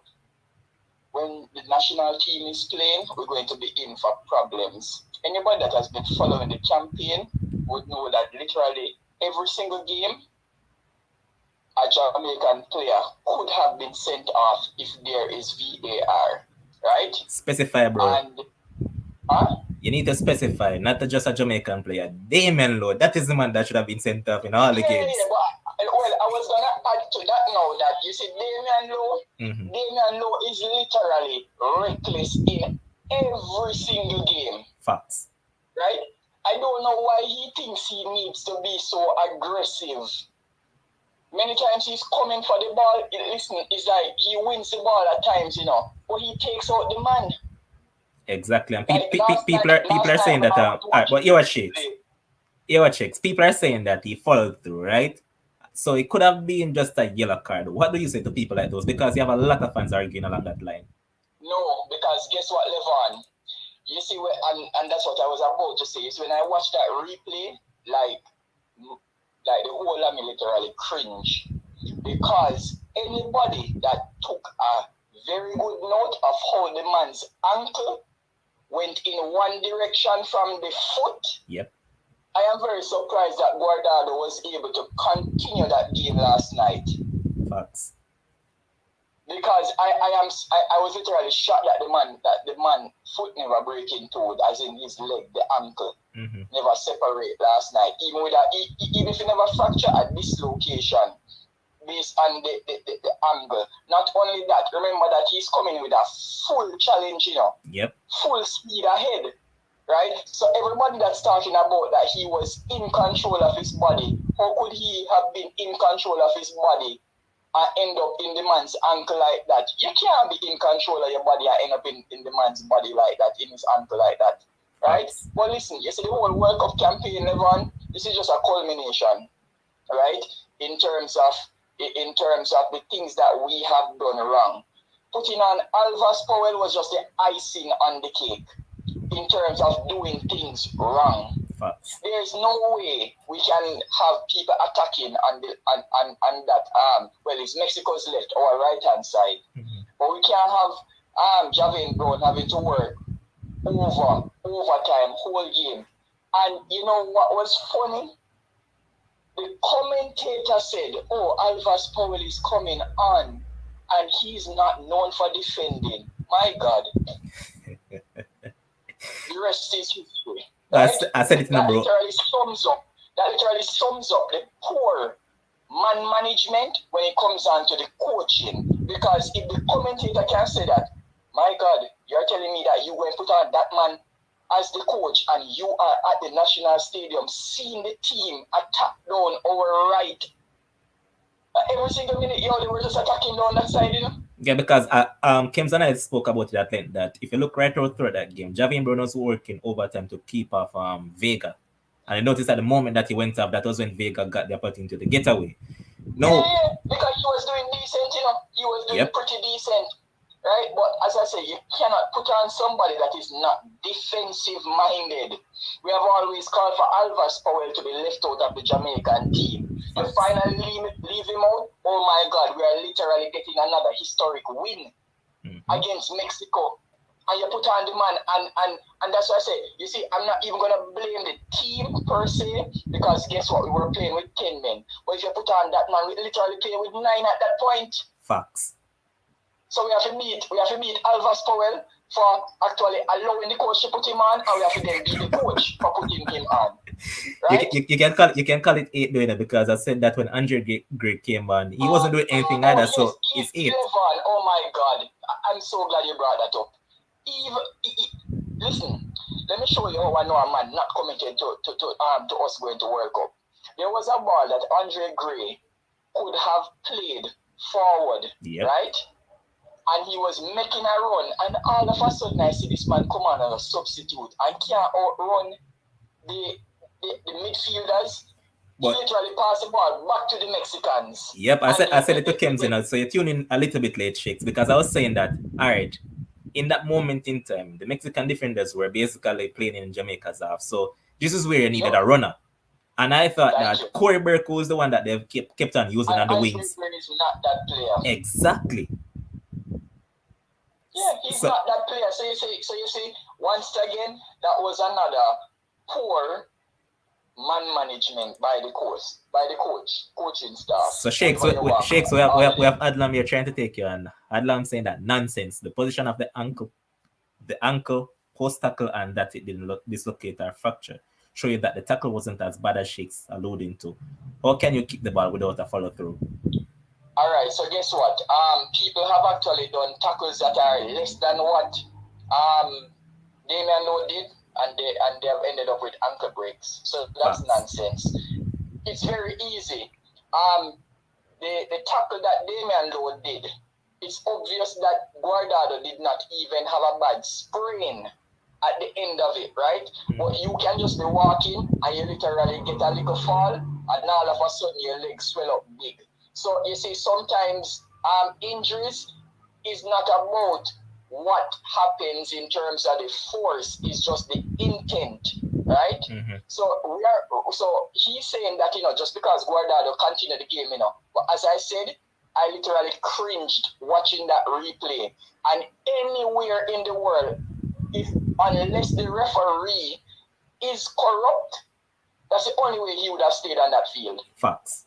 when the national team is playing, we're going to be in for problems. Anybody that has been following the campaign would know that literally every single game, a Jamaican player could have been sent off if there is VAR, right? Specify, bro. And huh? You need to specify, not just a Jamaican player. Damon Lowe, that is the man that should have been sent off in all the Yeah. games. But well, I was gonna add to that now that you see Mm-hmm. Damian Lowe is literally reckless in every single game, Facts. right? I don't know why he thinks he needs to be so aggressive. Many times he's coming for the ball. Listen, it's like he wins the ball at times, but he takes out the man. Exactly. And Like people are last saying night that, when I was but watching the replay, your checks. People are saying that he followed through, right? So it could have been just a yellow card. What do you say to people like those? Because you have a lot of fans arguing along that line. no, because guess what, Levon? You see, and that's what I was about to say. Is when I watched that replay, like the whole of me literally cringe because anybody that took a very good note of how the man's ankle went in one direction from the foot. Yep. I am very surprised that Guardado was able to continue that game last night. Facts. Because I was literally shocked that the man foot never breaking toe, as in his leg, the ankle never separate last night. Even with that, even if he never fracture at this location, based on the angle. Not only that, remember that he's coming with a full challenge, Yep. full speed ahead, right? So everybody that's talking about that he was in control of his body, how could he have been in control of his body and end up in the man's ankle like that? You can't be in control of your body and end up in the man's body like that, in his ankle like that, right? But listen, you see the whole World Cup campaign, everyone, this is just a culmination, right? In terms of the things that we have done wrong. Putting on Alvas Powell was just the icing on the cake in terms of doing things wrong. Facts. There's no way we can have people attacking on that well, it's Mexico's left or right hand side. But we can't have Javin Brown having to work overtime whole game. And you know what was funny? The commentator said, "Oh, Alvas Powell is coming on, and he's not known for defending." My God, the rest is history. Right? I said it in the bro. That literally sums up the poor man management when it comes down to the coaching. Because if the commentator can say that, my God, you're telling me that you going to put on that man as the coach and you are at the national stadium seeing the team attack down our right. Every single minute, they were just attacking down that side, Yeah, because Kims and I spoke about it at length that if you look right through that game, Javier Bruno was working overtime to keep off Vega. And I noticed at the moment that he went up, that was when Vega got the opportunity to get away. No. Yeah, because he was doing decent, He was doing pretty decent. Right? But as I say, you cannot put on somebody that is not defensive minded. We have always called for Alvas Powell to be left out of the Jamaican team. You finally leave him out. Oh my God, we are literally getting another historic win against Mexico. And you put on the man, and that's why I say, you see, I'm not even going to blame the team per se, because guess what? We were playing with 10 men. But if you put on that man, we literally playing with 9 at that point. Facts. So we have to beat Alvas Powell for actually allowing the coach to put him on, and we have to then beat the coach for putting him on. Right? You can call it 8 doing it, because I said that when Andre Gray came on, he wasn't doing anything either, yes, so it's 8. Oh my God, I'm so glad you brought that up. Listen, let me show you how I know a man not committed to us going to World Cup. There was a ball that Andre Gray could have played forward, right? And he was making a run, and all of a sudden I see this man come on as a substitute and can't outrun the midfielders. He literally passed the ball back to the Mexicans. Yep, I said it to Kems, so you tune in a little bit late, Shakes, because I was saying that, all right, in that moment in time, the Mexican defenders were basically playing in Jamaica's half. So this is where you needed a Yup. runner. And I thought Thank that you. Corey Burke was the one that they've kept on using And on the Iceberg wings. is not that player. Exactly. Yeah, he's So not that player. So you see, once again, that was another poor man management by the coaching staff. so Shakes, Whenever you walk Shakes, all of we them. have Adlam here trying to take you on. Adlam saying that nonsense. The position of the ankle, post tackle, and that it didn't dislocate or fracture show you that the tackle wasn't as bad as Shakes alluding to. How can you kick the ball without a follow through? Alright, so guess what? People have actually done tackles that are less than what Damian Lowe did, and they have ended up with ankle breaks. So that's Facts. nonsense. It's very easy. The tackle that Damian Lowe did, it's obvious that Guardado did not even have a bad sprain at the end of it, right? But you can just be walking and you literally get a little fall, and all of a sudden your legs swell up big. So you see, sometimes injuries is not about what happens in terms of the force, it's just the intent, right? So he's saying that, just because Guardado continued the game, but as I said, I literally cringed watching that replay. And anywhere in the world, unless the referee is corrupt, that's the only way he would have stayed on that field. Facts.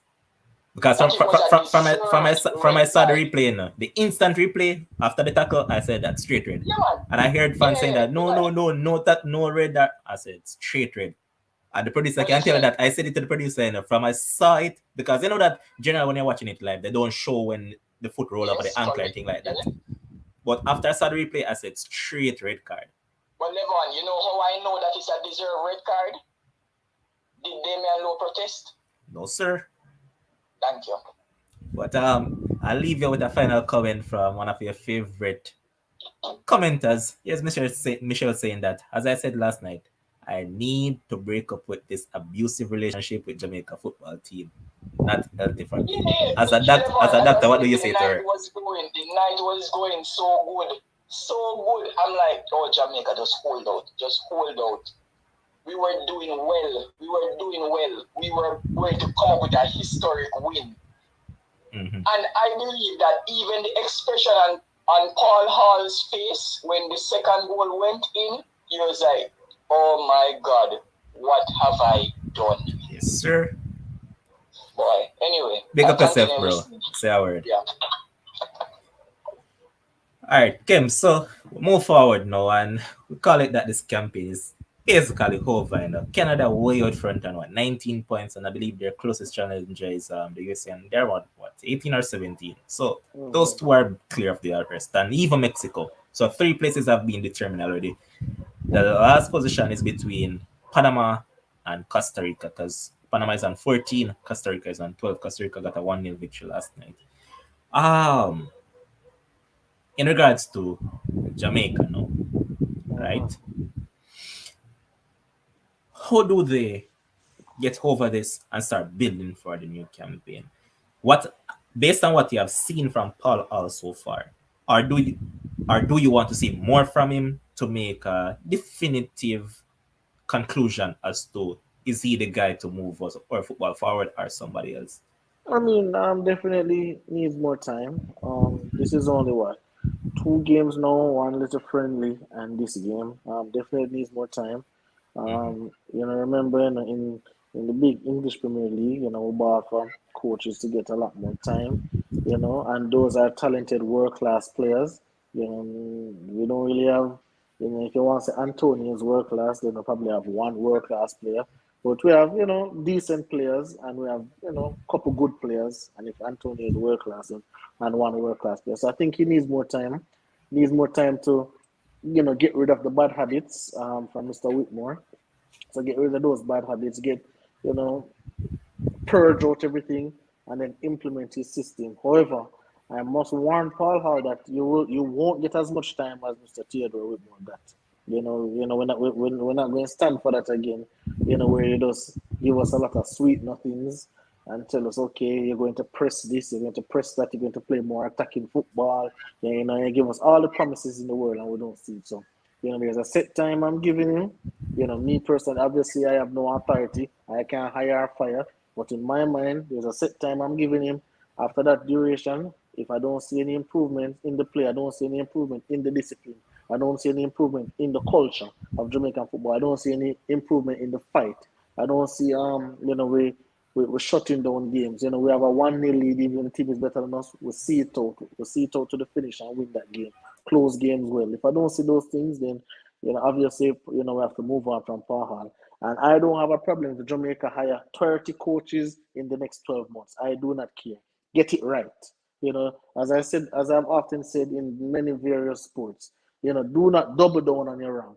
Because That it was a from I deserved saw the red card. replay, the instant replay after the tackle, I said that's straight red. Yeah, man. And I heard fans saying that Yeah. no red. That I said straight red. And the producer But can tell you listen. that I said it to the producer, from I saw it, because you know that generally when you're watching it live, they don't show when the foot roll over the ankle and Correct. thing like that. Yeah. But after I saw the replay, I said straight red card. But Levon, you know how I know that it's a deserved red card? Did Damian Lowe protest? No, sir. Thank you. But I'll leave you with a final comment from one of your favorite commenters. Yes, Michelle saying that, as I said last night, I need to break up with this abusive relationship with Jamaica football team. Not healthy for me. Yeah, As a doctor, what do you say to her? The night was going so good. So good. I'm like, oh, Jamaica, just hold out. Just hold out. We were doing well. We were going to come up with a historic win. Mm-hmm. And I believe that even the expression on Paul Hall's face when the second goal went in, he was like, oh my God, what have I done? Yes, sir. Boy, anyway. Big up yourself, bro. Say a word. Yeah. Alright, Kim, so move forward now, and we call it that this campaign is basically over. Canada way out front on 19 points, and I believe their closest challenger is the USA, and they're on 18 or 17. So those two are clear of the arrest, and even Mexico. So 3 places have been determined already. The last position is between Panama and Costa Rica, because Panama is on 14, Costa Rica is on 12. Costa Rica got a 1-0 victory last night. In regards to Jamaica now, right? How do they get over this and start building for the new campaign? What, based on what you have seen from Paul Hall so far, or do you want to see more from him to make a definitive conclusion as to is he the guy to move us or football forward or somebody else? I mean, definitely needs more time. This is only what 2 games now, one little friendly, and this game. Definitely needs more time. Remember in the big English Premier League, we bought for coaches to get a lot more time, and those are talented world class players. We don't really have, if you want to say Antonio is world class, then we probably have one world class player. But we have, decent players, and we have, couple good players. And if Antonio is world class, and one world class player, so I think he needs more time. Needs more time to, get rid of the bad habits from Mr. Whitmore. So get rid of those bad habits. Purge out everything, and then implement his system. However, I must warn Paul Hall that you won't get as much time as Mr. Theodore Whitmore got. We're not going to stand for that again. Where he does give us a lot of sweet nothings, and tell us, okay, you're going to press this, you're going to press that, you're going to play more attacking football. You give us all the promises in the world and we don't see it. So, there's a set time I'm giving him. Me personally, obviously, I have no authority. I can't hire or fire. But in my mind, there's a set time I'm giving him. After that duration, if I don't see any improvement in the play, I don't see any improvement in the discipline, I don't see any improvement in the culture of Jamaican football, I don't see any improvement in the fight. I don't see we're shutting down games. We have a 1-0 lead, even the team is better than us. We see it out. We see it out to the finish and win that game. Close games well. If I don't see those things, then obviously, we have to move on from Paul Hall. And I don't have a problem if Jamaica hire 30 coaches in the next 12 months. I do not care. Get it right. As I said, as I've often said in many various sports, do not double down on your wrong.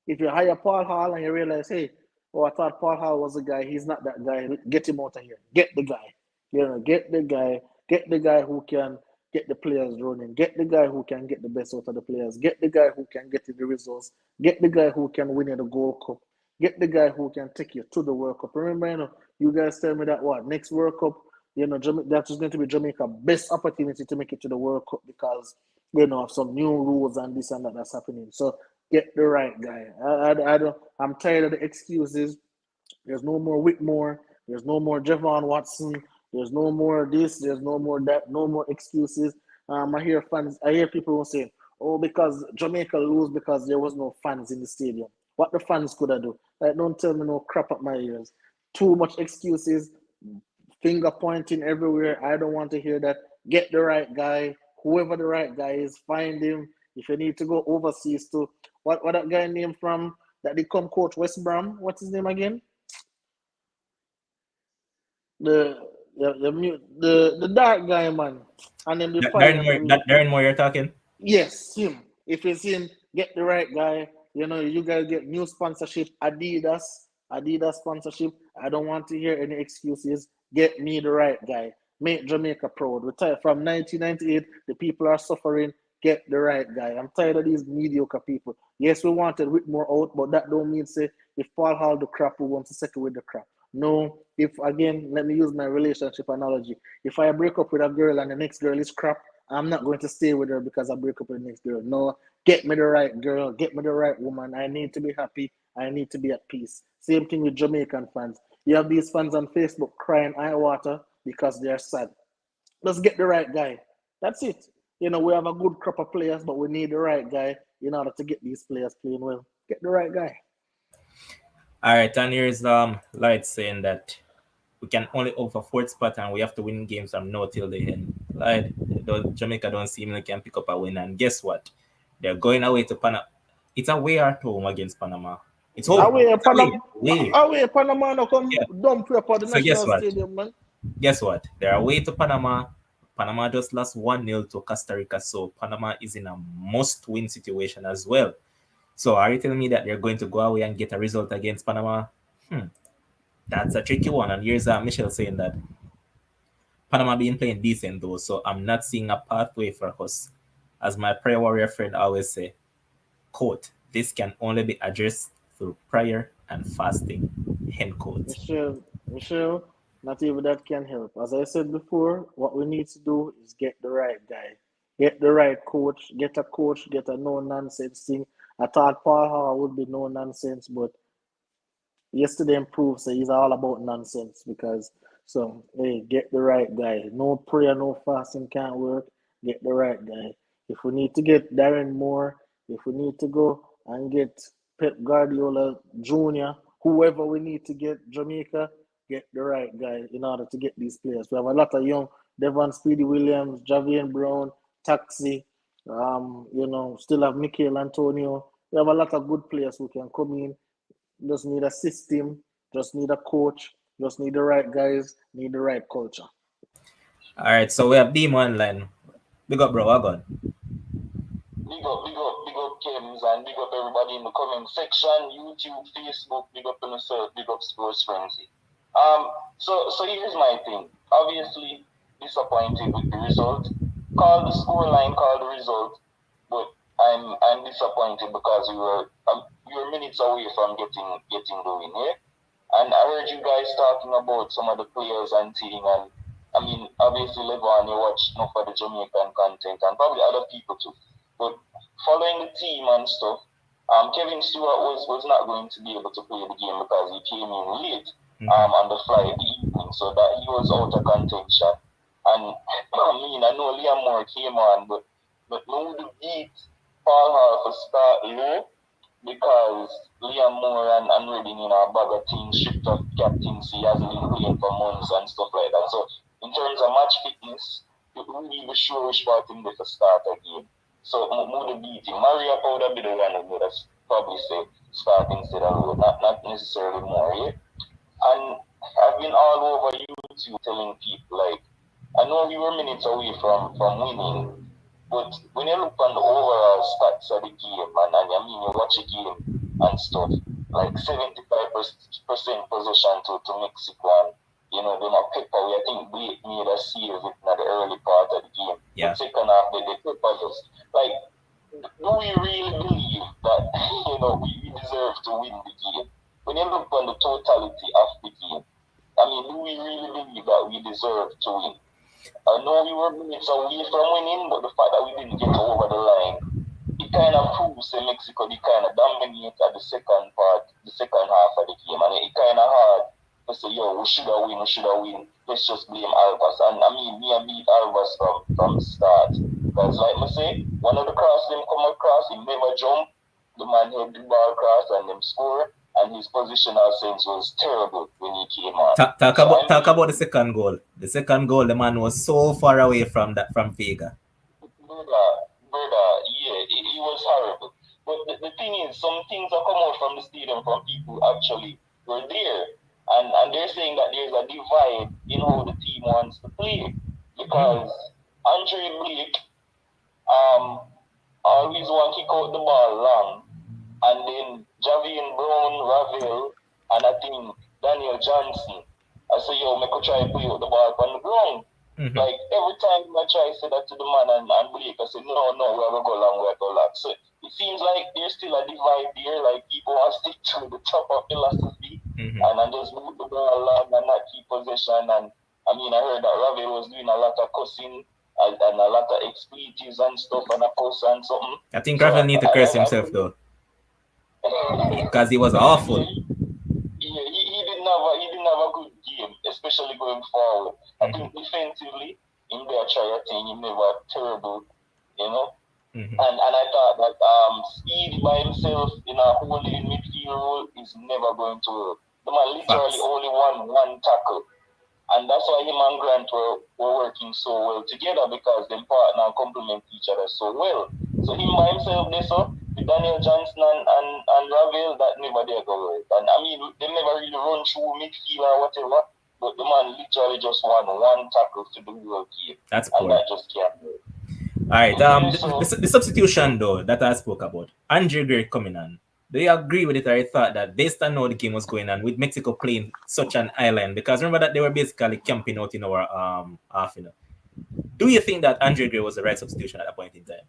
If you hire Paul Hall and you realize, hey, oh, I thought Paul Hall was the guy, he's not that guy, get him out of here. Get the guy. Get the guy who can get the players running, get the guy who can get the best out of the players, get the guy who can get the results, get the guy who can win you the Gold Cup, get the guy who can take you to the World Cup. Remember, you guys tell me that next World Cup, that is going to be Jamaica's best opportunity to make it to the World Cup because of some new rules and this and that that's happening. So get the right guy. I don't. I'm tired of the excuses. There's no more Whitmore. There's no more Javon Watson. There's no more this. There's no more that. No more excuses. I hear fans. I hear people say, "Oh, because Jamaica lose because there was no fans in the stadium." What the fans could I do? Like, don't tell me no crap at my ears. Too much excuses, finger pointing everywhere. I don't want to hear that. Get the right guy. Whoever the right guy is, find him. If you need to go overseas to what that guy named from that they come coach West Brom. What's his name again? The the dark guy man. And then they fire Darren him. Moore, that Darren Moore you're talking? Yes, him. If it's him, get the right guy. You guys get new sponsorship, Adidas sponsorship. I don't want to hear any excuses. Get me the right guy. Make Jamaica proud. We're tired from 1998. The people are suffering. Get the right guy. I'm tired of these mediocre people. Yes, we wanted Whitmore out, but that don't mean say if Paul Hall the crap, we want to settle with the crap. No, if again, let me use my relationship analogy. If I break up with a girl and the next girl is crap, I'm not going to stay with her because I break up with the next girl. No, get me the right girl, get me the right woman. I need to be happy. I need to be at peace. Same thing with Jamaican fans. You have these fans on Facebook crying eye water because they're sad. Let's get the right guy. That's it. We have a good crop of players, but we need the right guy in order to get these players playing well. Get the right guy. All right, and here's Light saying that we can only offer fourth spot and we have to win games from now till the end. Like Jamaica don't seem like can pick up a win, and guess what? They're going away to Panama. It's away at home against Panama. It's home. Away, It's away. Panama. Away. Away, Panama. No come Yeah. dump you for the So guess national what? stadium, man. Guess what? They're away to Panama. Panama just lost 1-0 to Costa Rica, so Panama is in a must-win situation as well. So are you telling me that they're going to go away and get a result against Panama? That's a tricky one. And here's Michelle saying that Panama been playing decent though, so I'm not seeing a pathway for us. As my prayer warrior friend always say, quote, this can only be addressed through prayer and fasting, end quote. Michelle, not even that can help. As I said before, what we need to do is get the right guy, get the right coach, get a no nonsense thing. I thought Paul Hall would be no nonsense, but yesterday proves that he's all about nonsense because so hey, get the right guy. No prayer, no fasting can't work. Get the right guy. If we need to get Darren Moore, if we need to go and get Pep Guardiola Jr., whoever we need to get Jamaica, get the right guy in order to get these players. We have a lot of young Devon Speedy Williams, Javian Brown, Taxi, still have Michael Antonio. We have a lot of good players who can come in, just need a system, just need a coach, just need the right guys, need the right culture. All right, so we have Demo online. Big up, bro. Wagon. Big up, Kems, and big up everybody in the comment section, YouTube, Facebook, big up on yourself, big up Sports Frenzy. So here's my thing. Obviously, disappointed with the result. Call the scoreline, call the result, but I'm disappointed because we were minutes away from getting the win. Yeah? And I heard you guys talking about some of the players and thing, and I mean, obviously, Levon, you watch enough of the Jamaican content, and probably other people too. But following the team and stuff, Kevin Stewart was not going to be able to play the game because he came in late on the fly in the evening, so that he was out of contention. And I mean, I know Liam Moore came on, but no the beat Paul Hall for start low because Liam Moore and Redding, a bag of things, stripped of captaincy, hasn't been playing for months and stuff like that. So in terms of match fitness, you really be sure which part him to start a game. So more the beat him. Maria Powder be the one who would have probably say start instead of Lowe, not necessarily more, yeah? And I've been all over YouTube telling people like I know we were minutes away from winning, but when you look on the overall stats of the game, and I mean you watch a game and stuff, like 75% possession to Mexico, and they not pepper. I think Blake made a save in the early part of the game. Yeah. But second half, they pepper us. Like, do we really believe that we deserve to win the game? When you look on the totality of the game, I mean, do we really believe that we deserve to win? I know we were minutes away from winning, but the fact that we didn't get over the line, it kind of proves that Mexico they kind of dominate at the second half of the game, and it kind of hard to say, yo, we should have win. Let's just blame Alvas. And I mean, me and beat Alvas from start. Because like I say, one of the cross them come across, he never jump, the man hit the ball across and them score, and his positional sense was terrible when he came on. Talk about the second goal. The second goal, the man was so far away from Vega. Brother, yeah, it was horrible. But the thing is, some things that come out from the stadium from people who actually were there, and they're saying that there's a divide in how the team wants to play because Andre Blake always want to kick out the ball long, and then Javian Brown, Ravel, and I think Daniel Johnson. I say, yo, make a try to play out the ball on the ground. Like every time I try to say that to the man and Blake, I say, no, we have to go long, we have to go long. So it seems like there's still a divide there, like people want to stick to the top of philosophy and just move the ball along and not keep possession. And I mean, I heard that Ravel was doing a lot of cussing and a lot of expletives and stuff and a cuss and something. I think Ravel need to curse himself though, because he was awful. Yeah, he didn't have a good game, especially going forward. I think defensively, in there try a thing, he never terrible, And I thought that Speed by himself in a holding midfield role is never going to work. The man literally only won one tackle. And that's why him and Grant were working so well together because them partner and complement each other so well. So him by himself there, so with Daniel Johnson and Ravel, that never dare go work. And I mean, they never really run through midfield or whatever, but the man literally just won one tackle to the whole game. That's cool. And that just can't work. All right, the substitution though that I spoke about, Andre Gray coming on. Do you agree with it, or you thought that based on how the game was going on with Mexico playing such an island? Because remember that they were basically camping out in our half. Do you think that Andre Gray was the right substitution at that point in time?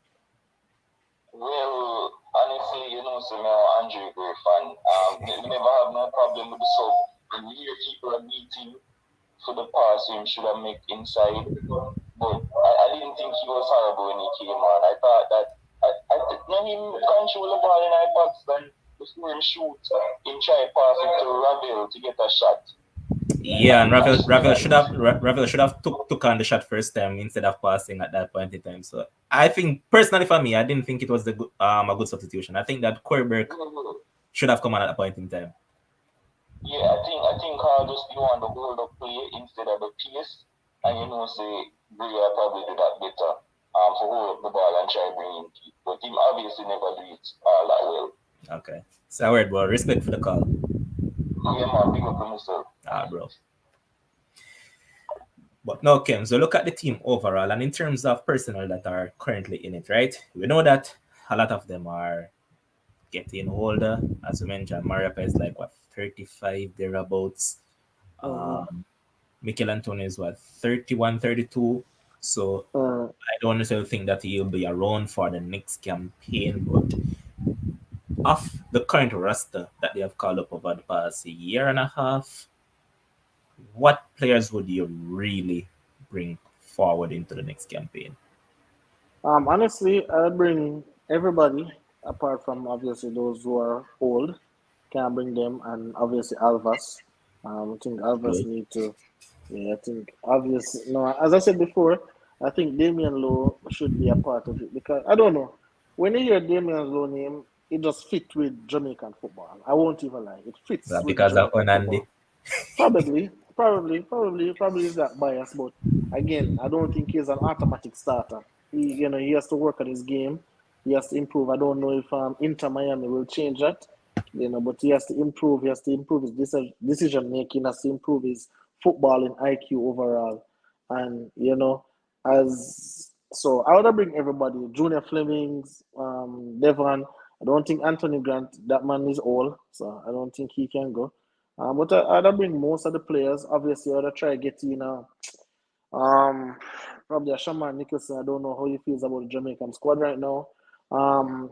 Well, honestly, so I'm an Andre Gray fan. We never have no problem with the sub. When we hear people are beating for the pass, him should have made inside. But I didn't think he was horrible when he came on. I thought that him control the ball in our box, then before him shoot, him try pass it to Ravel to get a shot. Yeah, and Ravel should have took on the shot first time instead of passing at that point in time. So I think personally for me, I didn't think it was a good substitution. I think that Corey Burke should have come on at that point in time. Yeah, I think Carl just want the hold up play instead of the pace, and say Bria probably do that better. For hold up the ball and try bring in people. But him obviously never do it that well. Okay. So word, bro. Respect for the call. Yeah, man, big up to myself. Bro. But no, Kim, so look at the team overall, and in terms of personnel that are currently in it, right? We know that a lot of them are getting older. As we mentioned, Mariapa is like, 35 thereabouts. Mikel Antonio is 31, 32. So I don't necessarily think that he'll be around for the next campaign, but of the current roster that they have called up over the past year and a half, what players would you really bring forward into the next campaign? Honestly, I bring everybody apart from obviously those who are old. Can bring them, and obviously Alvas. I think Alvas Good. need to. Yeah, I think obviously no. As I said before, I think Damian Lowe should be a part of it because I don't know when you hear Damian Lowe name, it just fits with Jamaican football. I won't even lie, it fits with the Because of Jamaican Onandi. football. Probably is that bias, but again, I don't think he's an automatic starter. He has to work on his game. He has to improve. I don't know if Inter Miami will change that, but he has to improve. He has to improve his decision making. Has to improve his footballing IQ overall, and as so, I would bring everybody. Junior Flemings, Devon. I don't think Anthony Grant. That man is old, so I don't think he can go. But I'd bring most of the players. Obviously, I'd try to get in. Um, Probably a Shaman Nicholson. I don't know how he feels about the Jamaican squad right now. Um,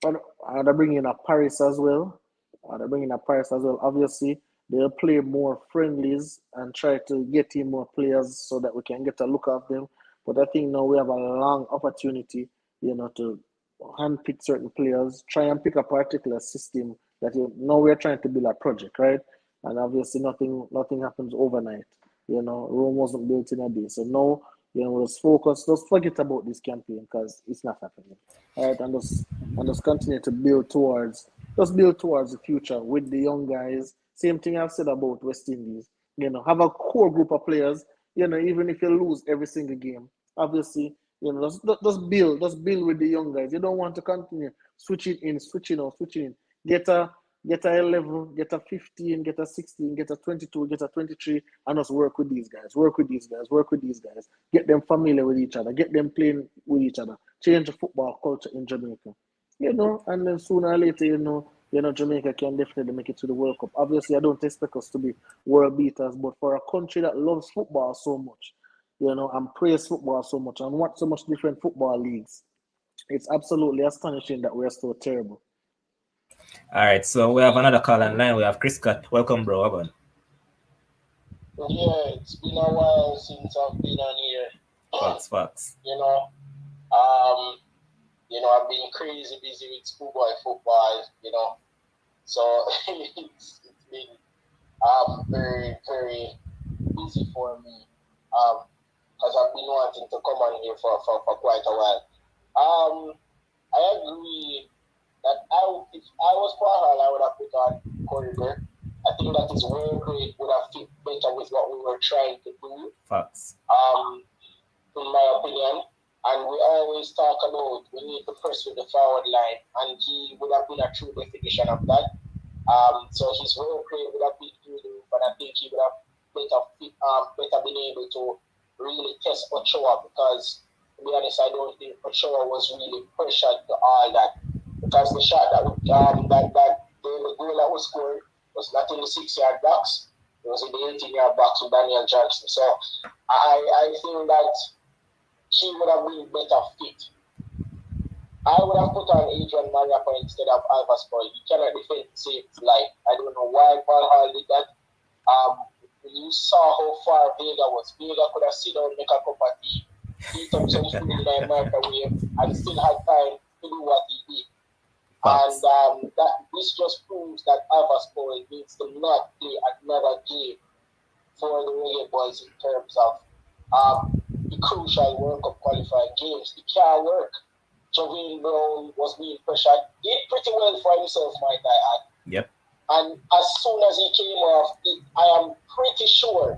I'd bring in a Paris as well. I'd bring in a Paris as well. Obviously, they'll play more friendlies and try to get in more players so that we can get a look at them. But I think now we have a long opportunity, to handpick certain players, try and pick a particular system that now we're trying to build a project, right? And obviously nothing happens overnight. Rome wasn't built in a day. So now, let's focus, let's forget about this campaign because it's not happening. All right, and just continue to build towards the future with the young guys. Same thing I've said about West Indies. Have a core group of players. Even if you lose every single game, obviously, just build with the young guys. You don't want to continue switching in, switching out, switching in. Get a 11, get a 15, get a 16, get a 22, get a 23, and just work with these guys. Work with these guys. Work with these guys. Get them familiar with each other. Get them playing with each other. Change the football culture in Jamaica. And then sooner or later, Jamaica can definitely make it to the World Cup. Obviously, I don't expect us to be world beaters, but for a country that loves football so much, and praise football so much, and watch so much different football leagues, it's absolutely astonishing that we're so terrible. All right, so we have another call online. We have Chris Scott. Welcome, bro. How about? Yeah, it's been a while since I've been on here. Facts, facts. You know, um, I've been crazy busy with schoolboy football. So it's been very very busy for me. Because I've been wanting to come on here for quite a while. I agree that if I was Prahal, I would have put on corridor. I think that his work rate would have fit better with what we were trying to do. Facts. In my opinion. And we always talk about we need to press with the forward line, and he would have been a true definition of that. So his work rate would have been through the roof, and I think he would have better been able to really test Ochoa because, to be honest, I don't think Ochoa was really pressured to all that because the shot the goal that was scored was not in the 6 yard box. It was in the 18 yard box with Daniel Johnson. So I think that he would have been better fit. I would have put on Adrian Mariappa instead of Alvas Boy. He cannot defend safe life. I don't know why Paul Hall did that. You saw how far Vega was. Vega could have sit down, make a cup of tea, heat up some food in the microwave, and still had time to do what he did. Facts. And this just proves that Alvas Boy needs to not play another game for the Reggae Boys in terms of the crucial World Cup qualifying games. It can't work. Javine Brown was being pressured. Did pretty well for himself, might I add. Yep. And as soon as he came off, I am pretty sure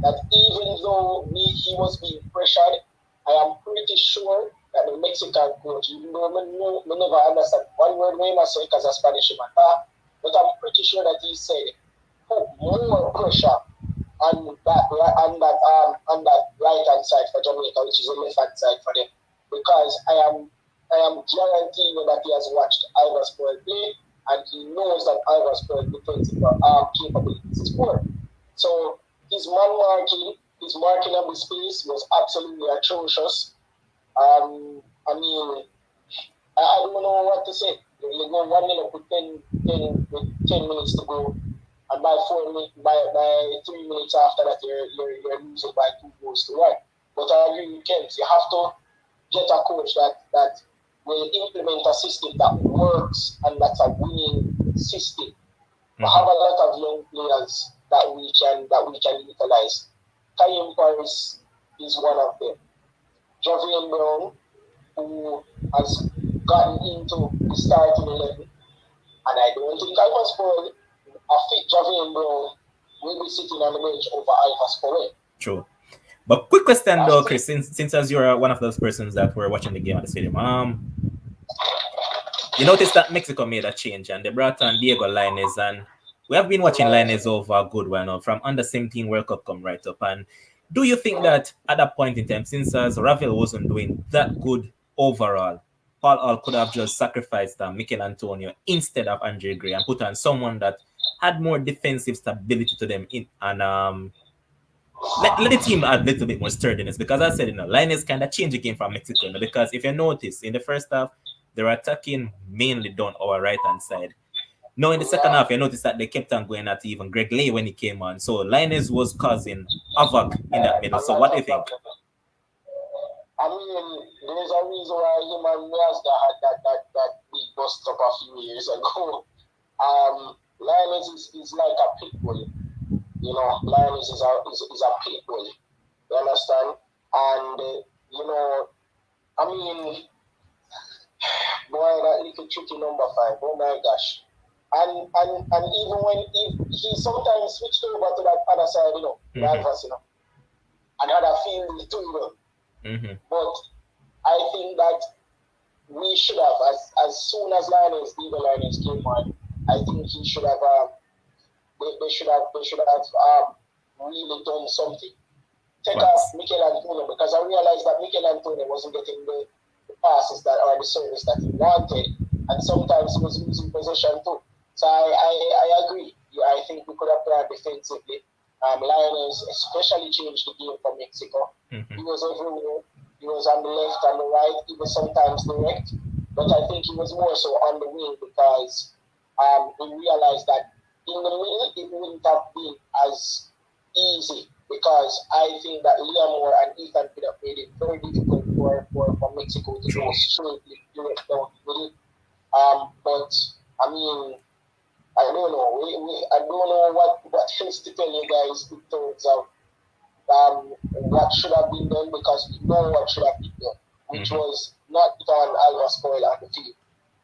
that even though he was being pressured, I am pretty sure that the Mexican coach, even though I never understand one word when I say because of Spanish matter, but I'm pretty sure that he said put more pressure on that right hand side for Jamaica, which is the left hand side for them, because I am guaranteeing you that he has watched Ivor Pearl play and he knows that Ivor Pearl defensive capabilities is poor. So his marking of the space was absolutely atrocious. I mean, I don't know what to say. You go 1-0 up with 10 minutes to go, and by 4 minutes, by 3 minutes after that, you're losing by 2 goals to 1. But I agree with Kent. You have to get a coach that will implement a system that works and that's a winning system. We have a lot of young players that we can utilize. Karim Paris is one of them. Javier Brown, who has gotten into the starting 11, and I don't think Alphonse Paul, a fit Javier Brown, will be sitting on the bench over Alphonse Paul. True. But quick question though, Chris, since as you're one of those persons that were watching the game at the stadium, you noticed that Mexico made a change and they brought on Diego Lainez, and we have been watching Lainez over a good while now, from under 17 World Cup come right up. And do you think that at that point in time, since as Ravel wasn't doing that good overall, Paul Hall could have just sacrificed Mikel Antonio instead of Andre Gray and put on someone that had more defensive stability to them and let the team add a little bit more sturdiness? Because I said, Linus kind of changed the game from Mexico. Because if you notice, in the first half, they were attacking mainly down our right hand side. Now, in the second half, you notice that they kept on going at even Greg Lay when he came on. So Linus was causing havoc in that middle. So what do you think? I mean, there's a reason why him and Miazga had that big bust up a few years ago. Linus is like a pit bull. Linus is a pit bull. You understand? And I mean, boy, that little tricky number 5. Oh my gosh! And even when he sometimes switched over to that other side, Rivers, and had a field too, But I think that we should have, as soon as Diego Lainez came on, I think he should have. They should have really done something. Take off Mikel Antonio, because I realized that Mikel Antonio wasn't getting the passes that or the service that he wanted, and sometimes he was losing possession too. So I agree. I think we could have played defensively. Lionels especially changed the game for Mexico. He was everywhere. He was on the left and the right. He was sometimes direct, but I think he was more so on the wing because we realized that in the middle it wouldn't have been as easy, because I think that Liam Moore and Ethan could have made it very difficult for Mexico to go straight direct down the middle. But I mean, I don't know. I don't know what else to tell you guys in terms of what should have been done, because we know what should have been done, which was not put on Alvas Coil on the field.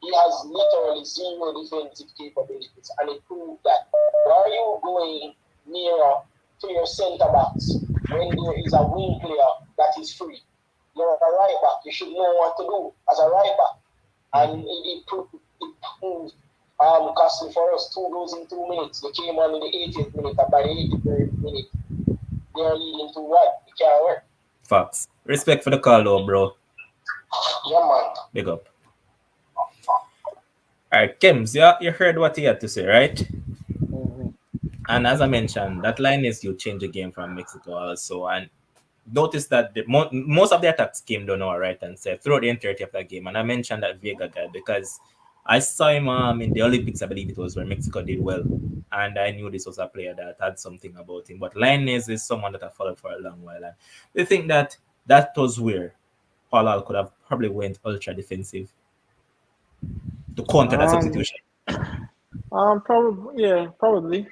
He has literally zero defensive capabilities, and it proved that. Why are you going nearer to your centre backs when there is a wing player that is free? You're a right back. You should know what to do as a right back, and it proved costly for us. 2 goals in 2 minutes. They came on in the 80th minute, and by the 83rd minute, they are leading to what? It can't work. Facts. Respect for the call, though, bro. Yeah, man. Big up. All right, Kims, you heard what he had to say, right? And as I mentioned, that line is you change the game from Mexico also. And notice that most of the attacks came down our right hand side throughout the entirety of that game. And I mentioned that Vega guy because I saw him in the Olympics, I believe it was, where Mexico did well. And I knew this was a player that had something about him. But Lainez is someone that I followed for a long while. And they think that was where Paul could have probably went ultra defensive to counter that substitution. Probably.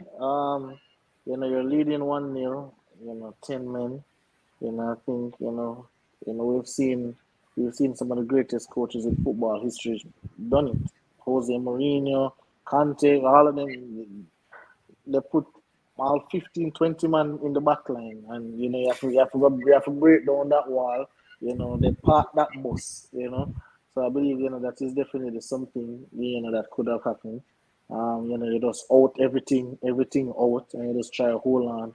You're leading 1-0. 10 men. I think we've seen some of the greatest coaches in football history done it. Jose Mourinho, Conte, all of them. They put all 15, 20 man in the back line, and you have to break down that wall. They park that bus. So I believe that is definitely something that could have happened. You just out everything out, and you just try to hold on,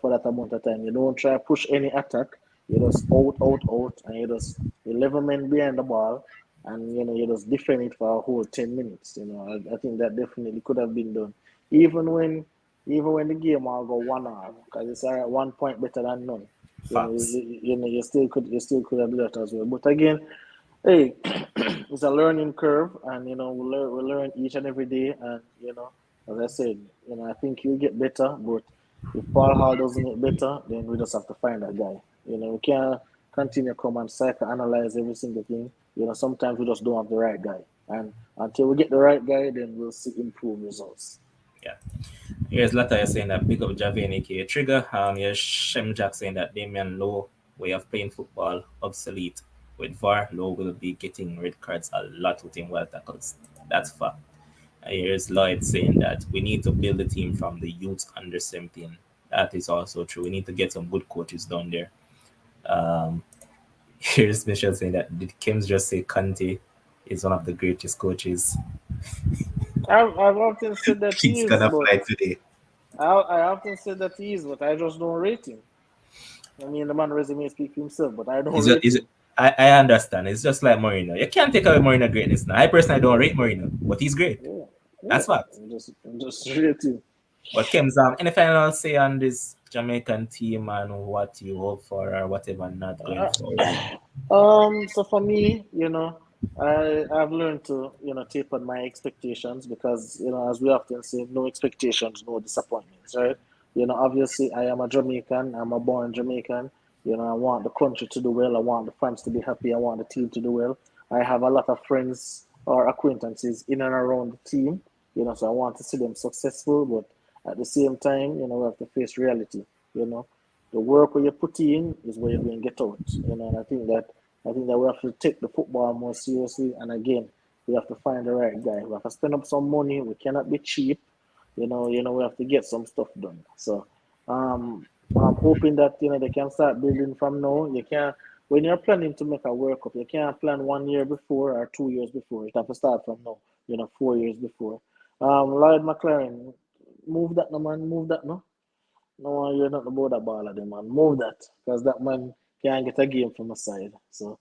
for that amount of time. You don't try to push any attack. You just out, and you just 11 men behind the ball, and you just defend it for a whole 10 minutes. I think that definitely could have been done, even when the game all go 1-1, because it's 1 point better than none. You still could have done that as well. But again, Hey, it's a learning curve, and we learn each and every day. And as I said, I think you get better. But if Paul Hall doesn't get better, then we just have to find that guy. We can't continue come and psychoanalyze every single thing. Sometimes we just don't have the right guy, and until we get the right guy, then we'll see improved results. Yeah. Here's Latta saying that big up Javane aka Trigger. Here's Shem Jack saying that Damian Lowe way of playing football obsolete. With VAR, Lowe will be getting red cards a lot with him well tackles. That's fact. Here's Lloyd saying that we need to build a team from the youth under 17. That is also true. We need to get some good coaches down there. Um, here's Michelle saying that did Kims just say Conte is one of the greatest coaches? I've often said that he He's is, gonna but fly today. I often said that he is, but I just don't rate him. I mean, the man resume speaks for himself, but I don't Is it? rate Is it? him. I understand. It's just like Mourinho. You can't take away Mourinho greatness now. I personally don't rate Mourinho, but he's great. Yeah, That's yeah. fact. I'm just rate him. But Kems, any final say on this Jamaican team and what you hope for or whatever not going forward? So for me, I've learned to, taper my expectations because, as we often say, no expectations, no disappointments, right? Obviously I am a Jamaican, I'm a born Jamaican. I want the country to do well, I want the fans to be happy, I want the team to do well. I have a lot of friends or acquaintances in and around the team, so I want to see them successful, but at the same time, we have to face reality, you know the work where you put in is where you're going to get out. And I think that we have to take the football more seriously. And again, we have to find the right guy. We have to spend up some money. We cannot be cheap. We have to get some stuff done. So I'm hoping that they can start building from now. You can't when you're planning to make a World Cup, you can't plan 1 year before or 2 years before. You have to start from now. 4 years before. Lloyd McLaren, move that no man, move that no. No, you're not about that ball of them, man. Move that, because that man can't get a game from the side. So,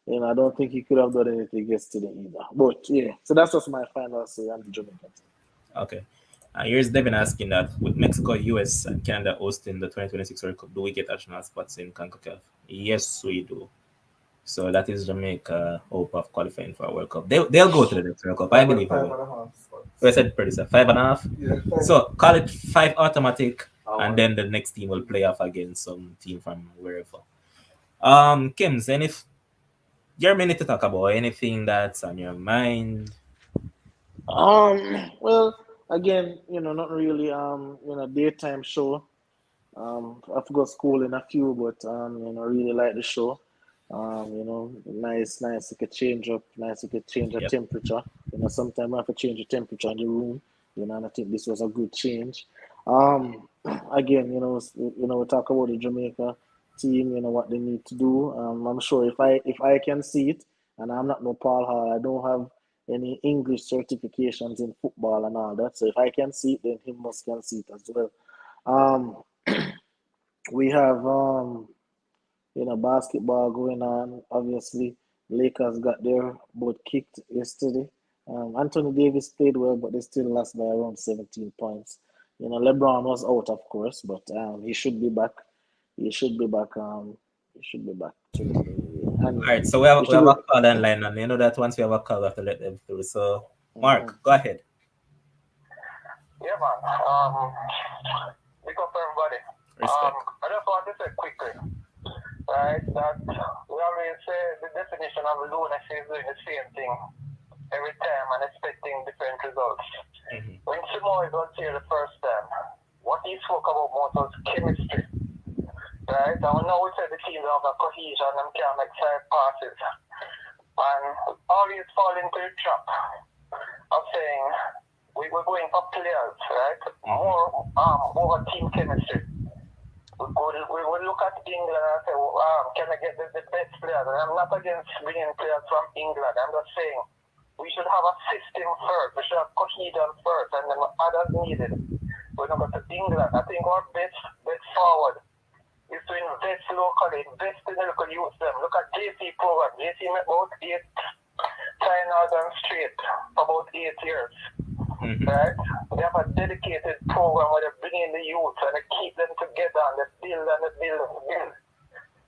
I don't think he could have done anything yesterday either. But yeah, so that's just my final say on the Jamaican team. Okay. Here's Devin asking that with Mexico, US, and Canada hosting the 2026 World Cup, do we get additional spots in CONCACAF? Yes, we do. So that is Jamaica hope of qualifying for a World Cup. They'll go to the next World Cup. I believe they Five will. and a half spots. I said producer, 5.5. Yeah, five. So call it 5 automatic, and Hour. then the next team will play off against some team from wherever. Kims, and if you're minute to talk about anything that's on your mind. Well, again, not really. Daytime show. I have to go school in a few, but really like the show. Nice, you could change up, nice, you could change the Yep. temperature. Sometimes I have to change the temperature in the room. And I think this was a good change. Um, Again, we talk about the Jamaica team. What they need to do. I'm sure if I can see it, and I'm not no Paul Hall, I don't have any English certifications in football and all that. So if I can see it, then he must can see it as well. Um, we have basketball going on. Obviously, Lakers got their butt kicked yesterday. Anthony Davis played well, but they still lost by around 17 points. LeBron was out, of course, but he should be back. He should be back. He should be back All and right, so we have he we should have be. a call online, and you know that once we have a call, we have to let them through. So, Mhm. Mark, go ahead. Yeah, man. Pick up everybody. Respect. I just want to say quickly, right, that we always say the definition of lunacy is doing the same thing every time and expecting different results. Mhm. When Simone was here the first time, what he spoke about most was chemistry, right? And we know we said the team have a cohesion and can make side passes. And always fall into the trap of saying we're going for players, right? More over team chemistry. We will look at England and say, can I get the best players? And I'm not against bringing players from England. I'm just saying we should have a system first. We should have cohesion first, and then others needed. When we go to England, I think our best forward is to invest locally, invest in the local youth. Them. Look at JC program. JC made about 8 finals and straight for about 8 years. Mhm. Right? They have a dedicated program where they bring in the youth and they keep them together and they build and they build and they build.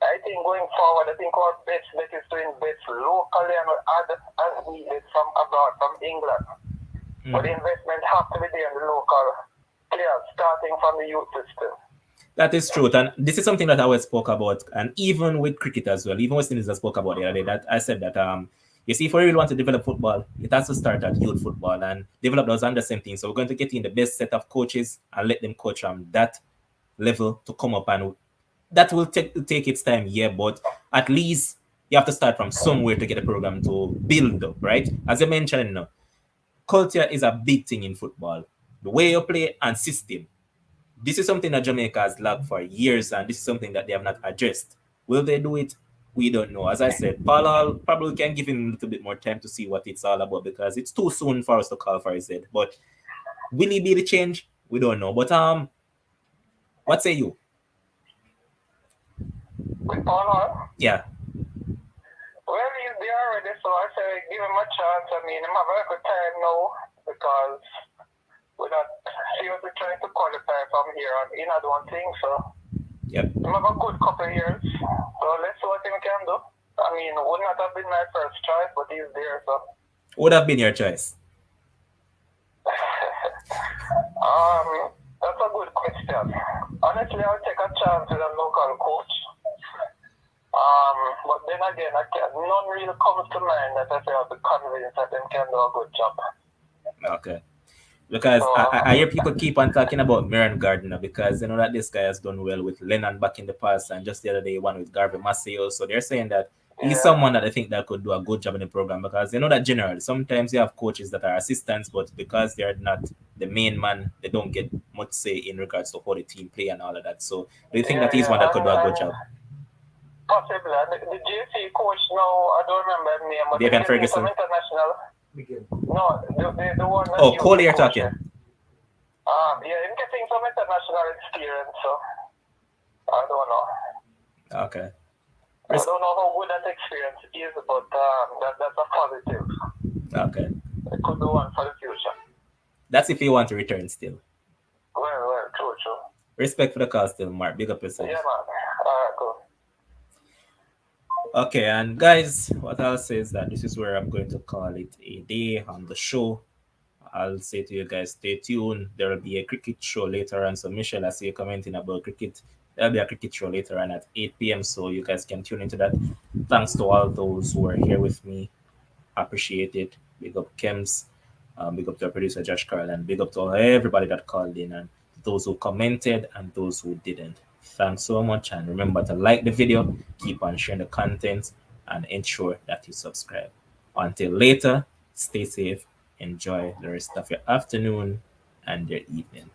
Right? think going forward, I think our best bet is to invest locally and add as needed from abroad, from England. But the investment has to be there in the local players, starting from the youth system. That is true, and this is something that I always spoke about, and even with cricket as well. Even West Indies I spoke about the other day. That I said that you see, if we really want to develop football, it has to start at youth football and develop those under same thing. So we're going to get in the best set of coaches and let them coach from that level to come up, and that will take its time, yeah. But at least you have to start from somewhere to get a program to build up, right? As I mentioned, culture is a big thing in football. The way you play and system. This is something that Jamaica has lacked for years, and this is something that they have not addressed. Will they do it? We don't know. As I said, Paul probably can give him a little bit more time to see what it's all about because it's too soon for us to call for his head. But will he be the change? We don't know. But what say you? With Paul Hall? Yeah. Well, he's there already, so I say give him a chance. I mean, I'm having a good time now because we're not seriously trying to qualify from here on in. I don't think so. Yep. I'm have a good couple of years, so let's see what he can do. I mean, would not have been my first choice, but he's there, so. Would have been your choice? That's a good question. Honestly, I'll take a chance with a local coach. But then again, none really comes to mind that I feel I'll be convinced that they can do a good job. Okay. Because I hear people keep on talking about Miran Gardner because they know that this guy has done well with Lennon back in the past and just the other day one with Garvey Maceo. So they're saying that he's someone that I think that could do a good job in the program because they know that generally sometimes you have coaches that are assistants, but because they're not the main man, they don't get much say in regards to how the team play and all of that. So do you think that he's one that could do a good job? Possibly. The JC coach now, I don't remember his name, but David Ferguson. Some international. No, the one. Oh, Coley, you're talking. Yeah, I'm getting some international experience, so I don't know. Okay. I don't know how good that experience is, but that's a positive. Okay. It could be one for the future. That's if you want to return still. Well, true. Respect for the call still, Mark. Big up yourself. Yeah, man. All right, cool. Okay, and guys, what I'll say is that this is where I'm going to call it a day on the show. I'll say to you guys, stay tuned. There will be a cricket show later on. So, Michelle, I see you commenting about cricket. There'll be a cricket show later on at 8 p.m. So, you guys can tune into that. Thanks to all those who are here with me. Appreciate it. Big up Kems. Big up to our producer, Josh Carl. And big up to everybody that called in and those who commented and those who didn't. Thanks so much. And remember to like the video, keep on sharing the content, and ensure that you subscribe. Until later, stay safe. Enjoy the rest of your afternoon and your evening.